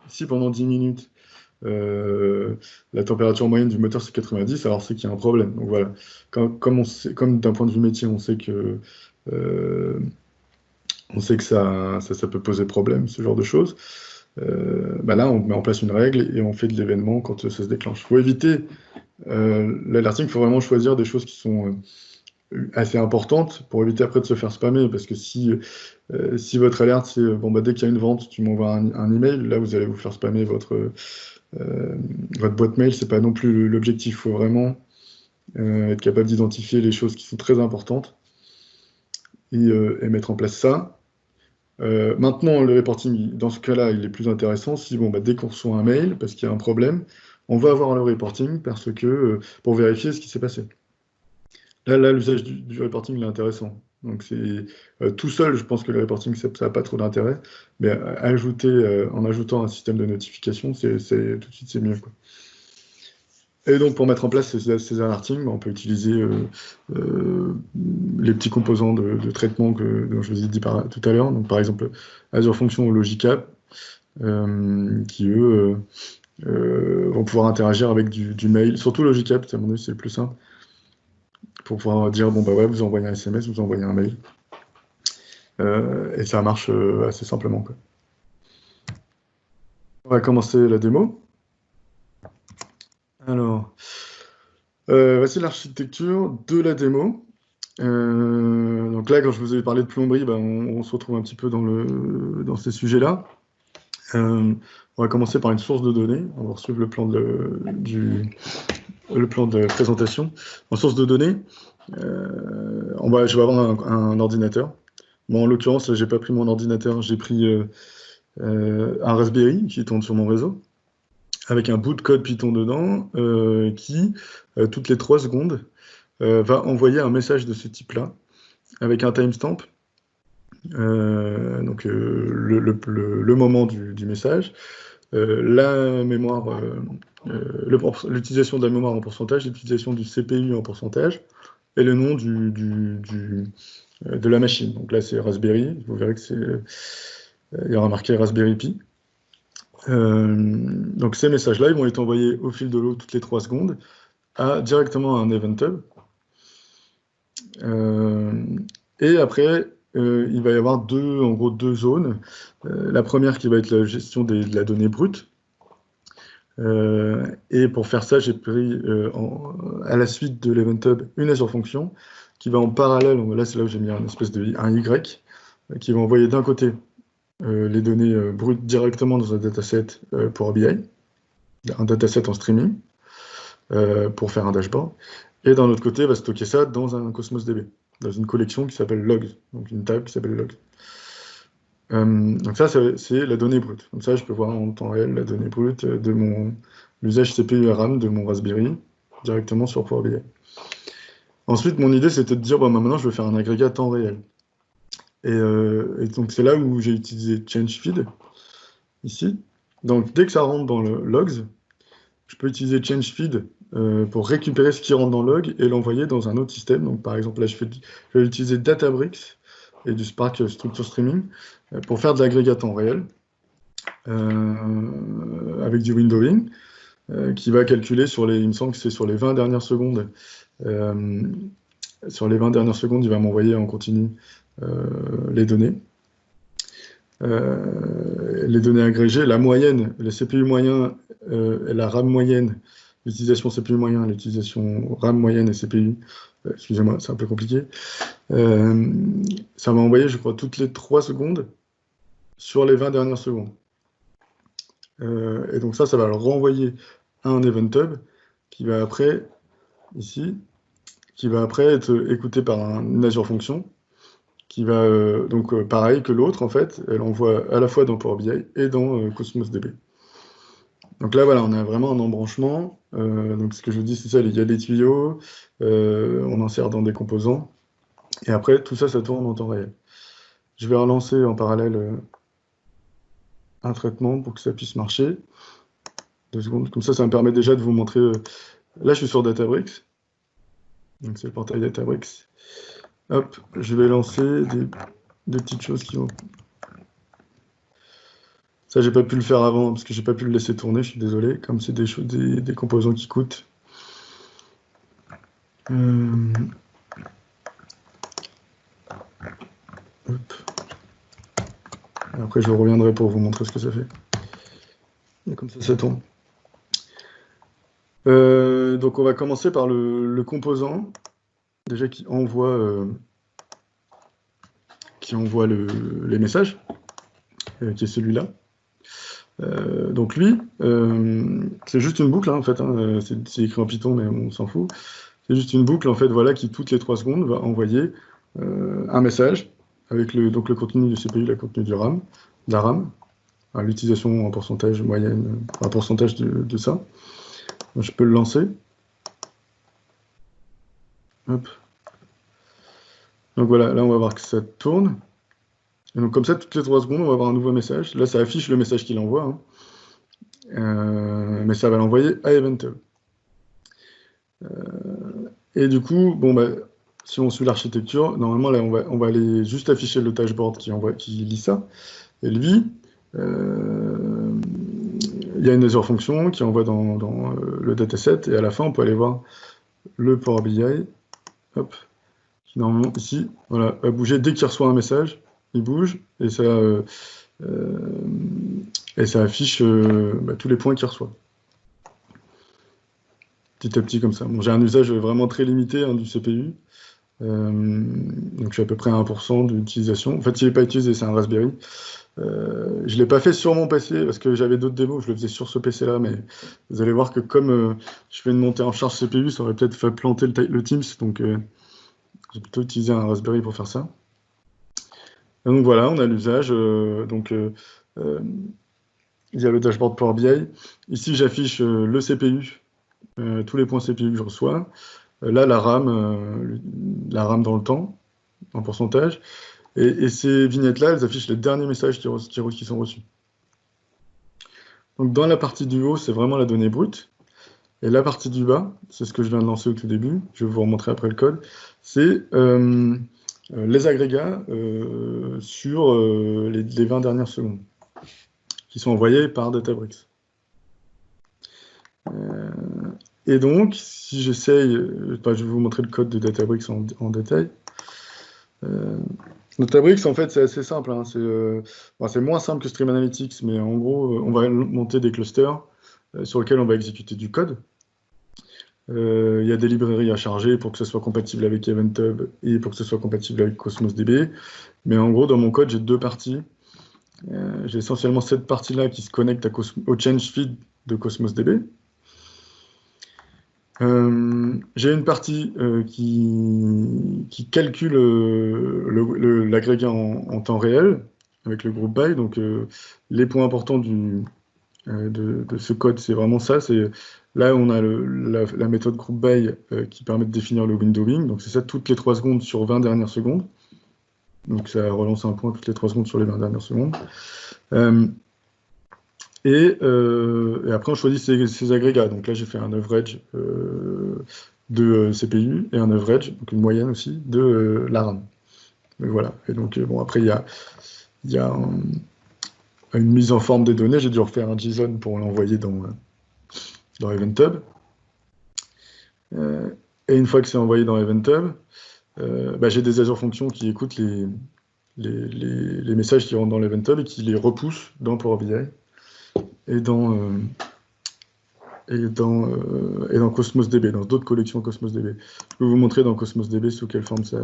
si pendant 10 minutes, la température moyenne du moteur c'est 90, alors c'est qu'il y a un problème. Donc voilà, comme d'un point de vue métier, euh, on sait que ça peut poser problème, ce genre de choses. Là, on met en place une règle et on fait de l'événement quand ça se déclenche. Il faut éviter l'alerting, il faut vraiment choisir des choses qui sont assez importantes pour éviter après de se faire spammer, parce que si votre alerte c'est bon, bah, dès qu'il y a une vente, tu m'envoies un email, là vous allez vous faire spammer votre boîte mail, c'est pas non plus l'objectif. Il faut vraiment être capable d'identifier les choses qui sont très importantes et mettre en place ça. Maintenant, le reporting, dans ce cas-là, il est plus intéressant si, bon, bah, dès qu'on reçoit un mail, parce qu'il y a un problème, on va avoir le reporting pour vérifier ce qui s'est passé. Là, l'usage du reporting il est intéressant. Donc, c'est tout seul, je pense que le reporting, ça n'a pas trop d'intérêt, mais en ajoutant un système de notification, tout de suite, c'est mieux, quoi. Et donc, pour mettre en place ces alertings, on peut utiliser les petits composants de traitement dont je vous ai dit tout à l'heure. Donc, par exemple, Azure Function ou Logicap, qui, eux, vont pouvoir interagir avec du mail. Surtout Logicap, à mon avis, c'est le plus simple. Pour pouvoir dire, bon, bah ouais, vous envoyez un SMS, vous envoyez un mail. Et ça marche assez simplement, quoi. On va commencer la démo. Alors, voici l'architecture de la démo. Donc là, quand je vous ai parlé de plomberie, on se retrouve un petit peu dans ces sujets-là. On va commencer par une source de données. On va suivre le plan de présentation. En source de données, je vais avoir un ordinateur. Bon, en l'occurrence, là, j'ai pas pris mon ordinateur, j'ai pris un Raspberry qui tourne sur mon réseau, avec un bout de code Python dedans, qui, toutes les 3 secondes, va envoyer un message de ce type-là, avec un timestamp, donc le moment du message, la mémoire, l'utilisation de la mémoire en pourcentage, l'utilisation du CPU en pourcentage, et le nom de la machine. Donc là, c'est Raspberry, vous verrez que il y aura marqué Raspberry Pi. Donc ces messages-là, ils vont être envoyés au fil de l'eau toutes les 3 secondes directement à un event hub. Et après, il va y avoir en gros deux zones. La première qui va être la gestion de la donnée brute. Et pour faire ça, j'ai pris à la suite de l'Event Hub une Azure Function qui va en parallèle, là c'est là où j'ai mis un espèce de un Y, qui va envoyer d'un côté les données brutes directement dans un dataset Power BI, un dataset en streaming, pour faire un dashboard, et d'un autre côté, va stocker ça dans un Cosmos DB, dans une collection qui s'appelle Logs, donc une table qui s'appelle Logs. Donc ça, c'est la donnée brute. Comme ça, je peux voir en temps réel la donnée brute de l'usage CPU et RAM de mon Raspberry directement sur Power BI. Ensuite, mon idée, c'était de dire, bon, maintenant, je veux faire un agrégat temps réel. Et donc, c'est là où j'ai utilisé ChangeFeed, ici. Donc, dès que ça rentre dans le Logs, je peux utiliser ChangeFeed pour récupérer ce qui rentre dans le log et l'envoyer dans un autre système. Donc, par exemple, là, je vais utiliser Databricks et du Spark Structure Streaming pour faire de l'agrégat temps réel avec du windowing qui va calculer il me semble que c'est sur les 20 dernières secondes. Sur les 20 dernières secondes, il va m'envoyer en continu les données. Les données agrégées, la moyenne, le CPU moyen et la RAM moyenne, l'utilisation CPU moyen, l'utilisation RAM moyenne et CPU, excusez-moi, c'est un peu compliqué, ça va envoyer, je crois, toutes les 3 secondes sur les 20 dernières secondes. Et donc ça va le renvoyer à un Event Hub qui va après, ici, qui va après être écouté par une Azure Function, qui va, pareil que l'autre, en fait, elle envoie à la fois dans Power BI et dans Cosmos DB. Donc là, voilà, on a vraiment un embranchement. Donc ce que je vous dis, c'est ça, il y a des tuyaux, on insère dans des composants, et après, tout ça, ça tourne en temps réel. Je vais relancer en parallèle un traitement pour que ça puisse marcher. 2 secondes, comme ça me permet déjà de vous montrer... Là, je suis sur Databricks. Donc c'est le portail Databricks. Hop, je vais lancer des petites choses qui vont... Ça, j'ai pas pu le faire avant parce que j'ai pas pu le laisser tourner, je suis désolé, comme c'est des composants qui coûtent. Hop. Après, je reviendrai pour vous montrer ce que ça fait. Et comme ça tourne. Donc, on va commencer par le composant, déjà qui envoie les messages, qui est celui-là. Donc lui, c'est juste une boucle, hein, en fait, hein, c'est écrit en Python, mais on s'en fout. C'est juste une boucle, en fait, voilà, qui toutes les 3 secondes va envoyer un message avec le contenu du CPU, le contenu de la RAM, l'utilisation en pourcentage moyenne, un pourcentage de ça. Je peux le lancer. Hop. Donc voilà, là on va voir que ça tourne. Et donc comme ça, toutes les 3 secondes, on va avoir un nouveau message. Là, ça affiche le message qu'il envoie. Hein. Mais ça va l'envoyer à Event Hub. Et du coup, bon, si on suit l'architecture, normalement, là, on va aller juste afficher le dashboard qui lit ça. Et lui, il y a une Azure Function qui envoie dans le dataset. Et à la fin, on peut aller voir le Power BI. Hop. Qui, normalement, ici, voilà, va bouger dès qu'il reçoit un message. Il bouge et ça affiche tous les points qu'il reçoit. Petit à petit comme ça. Bon, j'ai un usage vraiment très limité du CPU. Donc je suis à peu près à 1% d'utilisation. En fait, il n'est pas utilisé, c'est un Raspberry. Je ne l'ai pas fait sur mon PC parce que j'avais d'autres démos, je le faisais sur ce PC-là, mais vous allez voir que comme je fais une montée en charge CPU, ça aurait peut-être fait planter le Teams, donc j'ai plutôt utilisé un Raspberry pour faire ça. Et donc voilà, on a l'usage. Il y a le dashboard Power BI. Ici, j'affiche le CPU, tous les points CPU que je reçois. Là, la RAM dans le temps, en pourcentage. Et ces vignettes-là, elles affichent les derniers messages qui sont reçus. Donc dans la partie du haut, c'est vraiment la donnée brute. Et la partie du bas, c'est ce que je viens de lancer au tout début, je vais vous remontrer après le code, c'est les agrégats sur les 20 dernières secondes, qui sont envoyés par Databricks. Et donc, si j'essaye, je vais vous montrer le code de Databricks en détail. Databricks, en fait, c'est assez simple. Hein, c'est moins simple que Stream Analytics, mais en gros, on va monter des clusters sur lequel on va exécuter du code. Il y a des librairies à charger pour que ce soit compatible avec EventHub et pour que ce soit compatible avec Cosmos DB. Mais en gros, dans mon code, j'ai deux parties. J'ai essentiellement cette partie-là qui se connecte au change feed de Cosmos DB. J'ai une partie qui calcule l'agrégat en temps réel avec le group by. Donc, les points importants de ce code, c'est vraiment ça. Là, on a la méthode group by qui permet de définir le windowing. Donc, c'est ça toutes les 3 secondes sur 20 dernières secondes. Donc, ça relance un point toutes les 3 secondes sur les 20 dernières secondes. Et après, on choisit ces agrégats. Donc là, j'ai fait un average de CPU et un average, donc une moyenne aussi, de la RAM. Et voilà. Et donc, bon, après, il y a une mise en forme des données. J'ai dû refaire un JSON pour l'envoyer dans EventHub. Et une fois que c'est envoyé dans EventHub, j'ai des Azure Functions qui écoutent les messages qui rentrent dans l'EventHub et qui les repoussent dans Power BI et dans Cosmos DB, dans d'autres collections Cosmos DB. Je peux vous montrer dans Cosmos DB sous quelle forme ça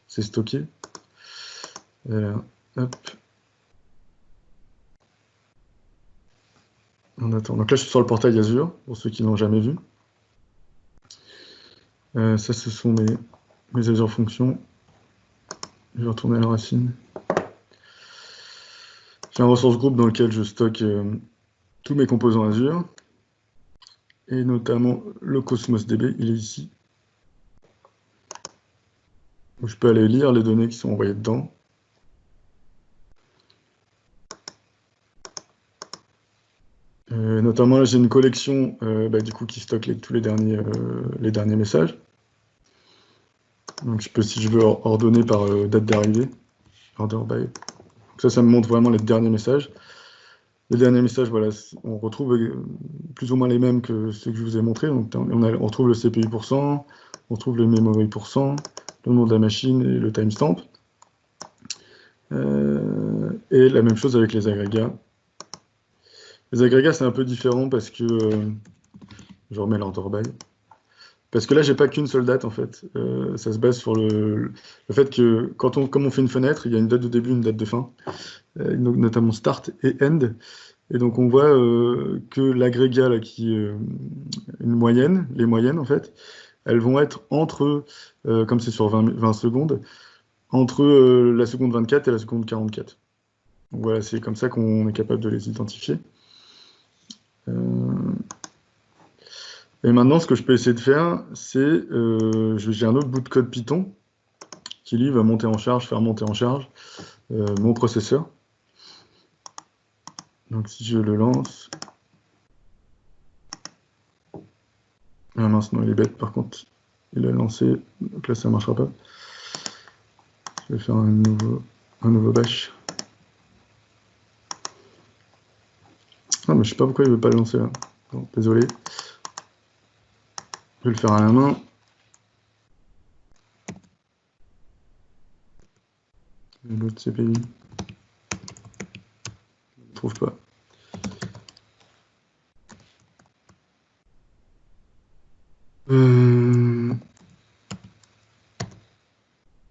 c'est stocké. Hop. On attend. Donc là, je suis sur le portail Azure, pour ceux qui ne l'ont jamais vu. Ça, ce sont mes Azure Functions. Je vais retourner à la racine. J'ai un ressource groupe dans lequel je stocke tous mes composants Azure, et notamment le Cosmos DB, il est ici, où je peux aller lire les données qui sont envoyées dedans. Notamment, là, j'ai une collection du coup, qui stocke tous les derniers messages. Donc, si je veux ordonner par date d'arrivée, order by. Donc ça me montre vraiment les derniers messages. Les derniers messages, voilà, on retrouve plus ou moins les mêmes que ceux que je vous ai montrés. Donc, on retrouve le CPU %, on retrouve le memory %, le nom de la machine et le timestamp. Et la même chose avec les agrégats. Les agrégats, c'est un peu différent parce que... je remets l'order by. Parce que là, j'ai pas qu'une seule date, en fait. Ça se base sur le fait que, comme on fait une fenêtre, il y a une date de début, une date de fin, notamment start et end. Et donc, on voit que l'agrégat, là, qui est une moyenne, les moyennes, en fait, elles vont être entre, comme c'est sur 20 secondes, entre la seconde 24 et la seconde 44. Donc voilà, c'est comme ça qu'on est capable de les identifier. Et maintenant, ce que je peux essayer de faire, c'est, j'ai un autre bout de code Python qui, lui, va faire monter en charge mon processeur. Donc, si je le lance... Ah mince, non, il est bête, par contre. Il a lancé, donc là, ça ne marchera pas. Je vais faire un nouveau bash. Ah, mais je sais pas pourquoi il ne veut pas le lancer, là. Bon, désolé. Je vais le faire à la main. L'autre CPI. Je ne trouve pas.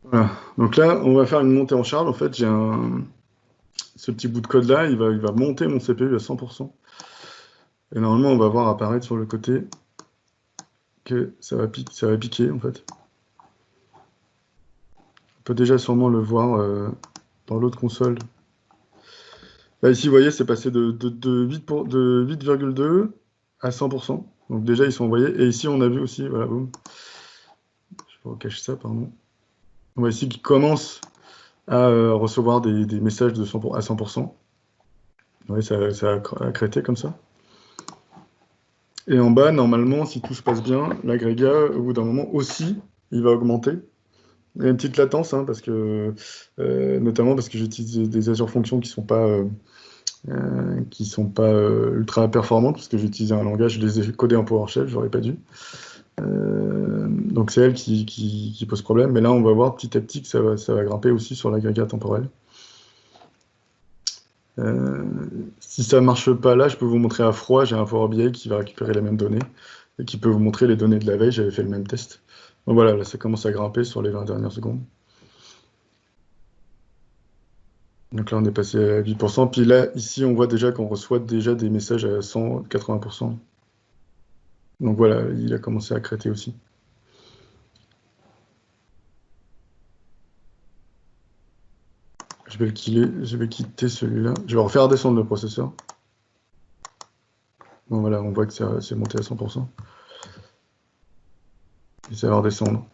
Voilà. Donc là, on va faire une montée en charge. En fait, j'ai ce petit bout de code-là, il va monter mon CPU à 100%. Et normalement, on va voir apparaître sur le côté que ça va piquer, en fait. On peut déjà sûrement le voir dans l'autre console. Là, ici, vous voyez, c'est passé de 8,2 à 100%. Donc déjà, ils sont envoyés. Et ici, on a vu aussi, voilà, boum. Je vais recacher ça, pardon. On voit ici qu'il commence à recevoir des messages à 100%. Oui, ça a crété comme ça. Et en bas, normalement, si tout se passe bien, l'agrégat, au bout d'un moment aussi, il va augmenter. Il y a une petite latence, hein, notamment parce que j'utilise des Azure Functions qui sont pas ultra performantes, parce que j'ai utilisé un langage, je les ai codés en PowerShell, j'aurais pas dû. Donc c'est elle qui pose problème, mais là on va voir petit à petit que ça va grimper aussi sur l'agrégat temporel. Euh, Si ça marche pas là, je peux vous montrer à froid. J'ai un Power BI qui va récupérer les mêmes données et qui peut vous montrer les données de la veille. J'avais fait le même test. Donc voilà, là, ça commence à grimper sur les 20 dernières secondes. Donc là, on est passé à 8%. Puis là, ici, on voit déjà qu'on reçoit déjà des messages à 180%. Donc voilà, il a commencé à crater aussi. Je vais le killer, je vais quitter celui-là. Je vais refaire descendre le processeur. Bon voilà, on voit que c'est monté à 100%. Et ça va redescendre.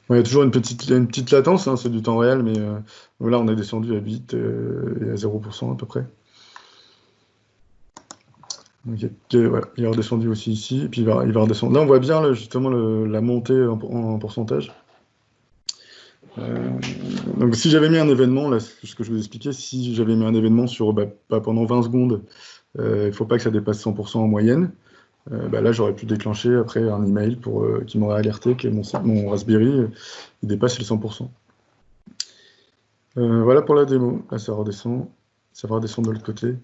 Bon, il y a toujours il y a une petite latence, hein, c'est du temps réel, mais là on est descendu à 8 et à 0% à peu près. Donc, voilà, il est redescendu aussi ici, et puis il va redescendre. Là on voit bien là, justement la montée en pourcentage. Donc si j'avais mis un événement, là, ce que je vous expliquais, si j'avais mis un événement sur pendant 20 secondes, il ne faut pas que ça dépasse 100% en moyenne. Là, j'aurais pu déclencher après un email qui m'aurait alerté que mon Raspberry il dépasse les 100%. Voilà pour la démo. Là, ça redescend. Ça va redescendre de l'autre côté.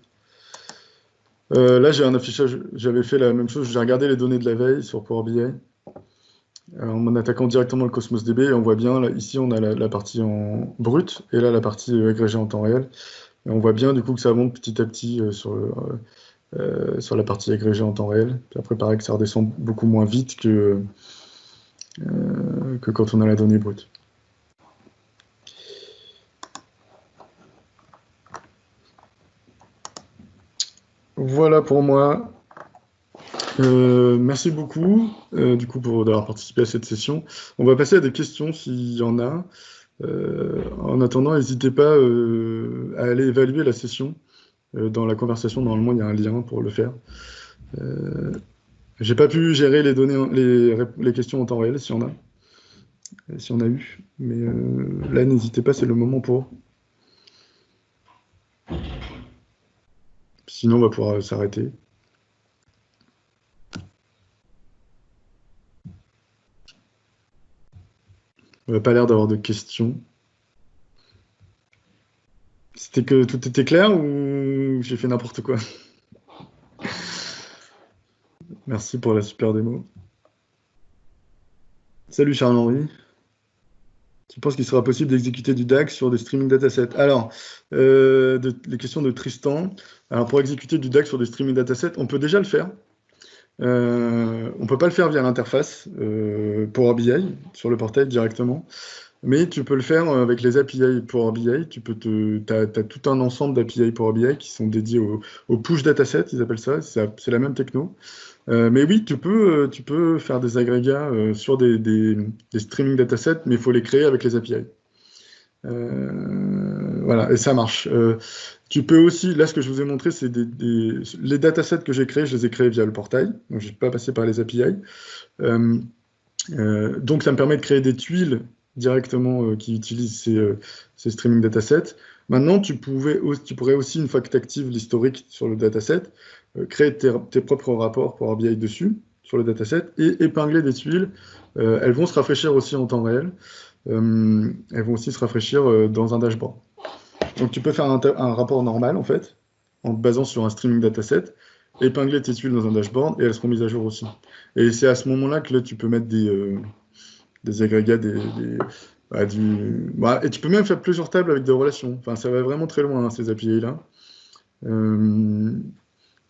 Là, j'ai un affichage. J'avais fait la même chose. J'ai regardé les données de la veille sur Power BI en attaquant directement le Cosmos DB. Et on voit bien, là, ici, on a la partie en brut et là, la partie agrégée en temps réel. Et on voit bien, du coup, que ça monte petit à petit sur la partie agrégée en temps réel. Puis après, pareil, que ça redescend beaucoup moins vite que quand on a la donnée brute. Voilà pour moi. Merci beaucoup du coup d'avoir participé à cette session. On va passer à des questions s'il y en a. En attendant, n'hésitez pas à aller évaluer la session. Dans la conversation, normalement, il y a un lien pour le faire. J'ai pas pu gérer les données, les questions en temps réel, s'il y en a. Si on a eu. Mais là, n'hésitez pas, c'est le moment pour. Sinon, on va pouvoir s'arrêter. On n'a pas l'air d'avoir de questions. C'était que tout était clair ou j'ai fait n'importe quoi? Merci pour la super démo. Salut Charles-Henri. Tu penses qu'il sera possible d'exécuter du DAX sur des streaming datasets? Alors, les questions de Tristan. Alors, pour exécuter du DAX sur des streaming datasets, on peut déjà le faire. On ne peut pas le faire via l'interface Power BI sur le portail directement. Mais tu peux le faire avec les API Power BI. Tu as tout un ensemble d'API Power BI qui sont dédiés au push dataset, ils appellent ça. C'est la même techno. Mais oui, tu peux faire des agrégats sur des streaming datasets, mais il faut les créer avec les API. Voilà, et ça marche. Tu peux aussi, là, ce que je vous ai montré, c'est les datasets que j'ai créés, je les ai créés via le portail, donc je n'ai pas passé par les API. Donc, ça me permet de créer des tuiles directement qui utilisent ces streaming datasets. Maintenant, tu pourrais aussi, une fois que tu actives l'historique sur le dataset, créer tes propres rapports Power BI dessus, sur le dataset, et épingler des tuiles. Elles vont se rafraîchir aussi en temps réel. Elles vont aussi se rafraîchir dans un dashboard. Donc, tu peux faire un rapport normal, en fait, en te basant sur un streaming dataset, épingler tes tuiles dans un dashboard, et elles seront mises à jour aussi. Et c'est à ce moment-là que là, tu peux mettre des agrégats, et tu peux même faire plusieurs tables avec des relations. Enfin, ça va vraiment très loin, hein, ces API-là. Tu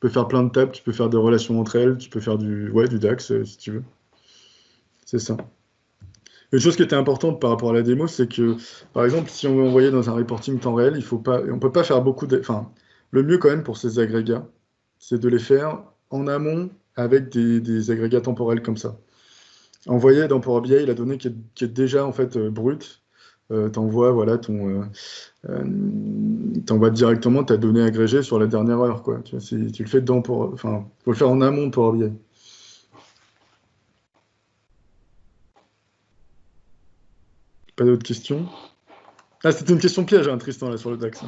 peux faire plein de tables, tu peux faire des relations entre elles, tu peux faire du DAX, si tu veux. C'est ça. Une chose qui était importante par rapport à la démo, c'est que, par exemple, si on veut envoyer dans un reporting temps réel, on ne peut pas faire beaucoup de. Enfin, le mieux quand même pour ces agrégats, c'est de les faire en amont avec des agrégats temporels comme ça. Envoyer dans Power BI la donnée qui est déjà en fait brute, t'envoies voilà, t'envoies directement ta donnée agrégée sur la dernière heure, quoi. Tu vois, tu le fais enfin, faut le faire en amont de Power BI. Pas d'autres questions? Ah, c'était une question piège, hein, Tristan, là, sur le DAX.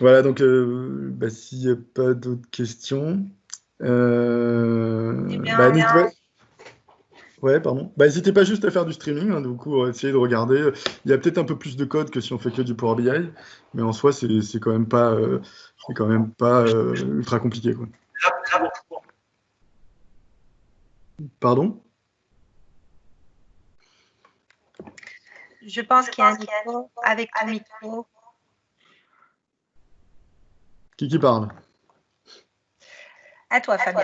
Voilà, donc s'il n'y a pas d'autres questions, Eh bien, ouais, pardon. N'hésitez pas juste à faire du streaming, hein, du coup, essayez de regarder. Il y a peut-être un peu plus de code que si on fait que du Power BI, mais en soi, c'est quand même pas ultra compliqué, quoi. Pardon? je pense qu'il y a un écho avec ton micro. Qui parle? À toi, Fabien.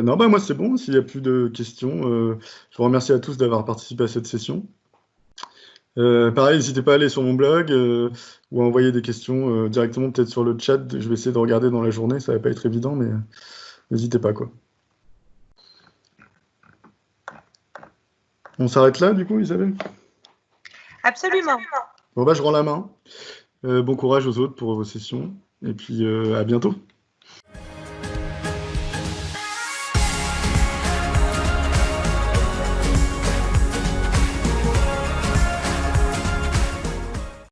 Non, moi c'est bon, s'il n'y a plus de questions. Je vous remercie à tous d'avoir participé à cette session. Pareil, n'hésitez pas à aller sur mon blog ou à envoyer des questions directement peut-être sur le chat. Je vais essayer de regarder dans la journée, ça va pas être évident, mais n'hésitez pas, quoi. On s'arrête là, du coup, Isabelle? Absolument. Bon, je rends la main. Bon courage aux autres pour vos sessions, et puis à bientôt.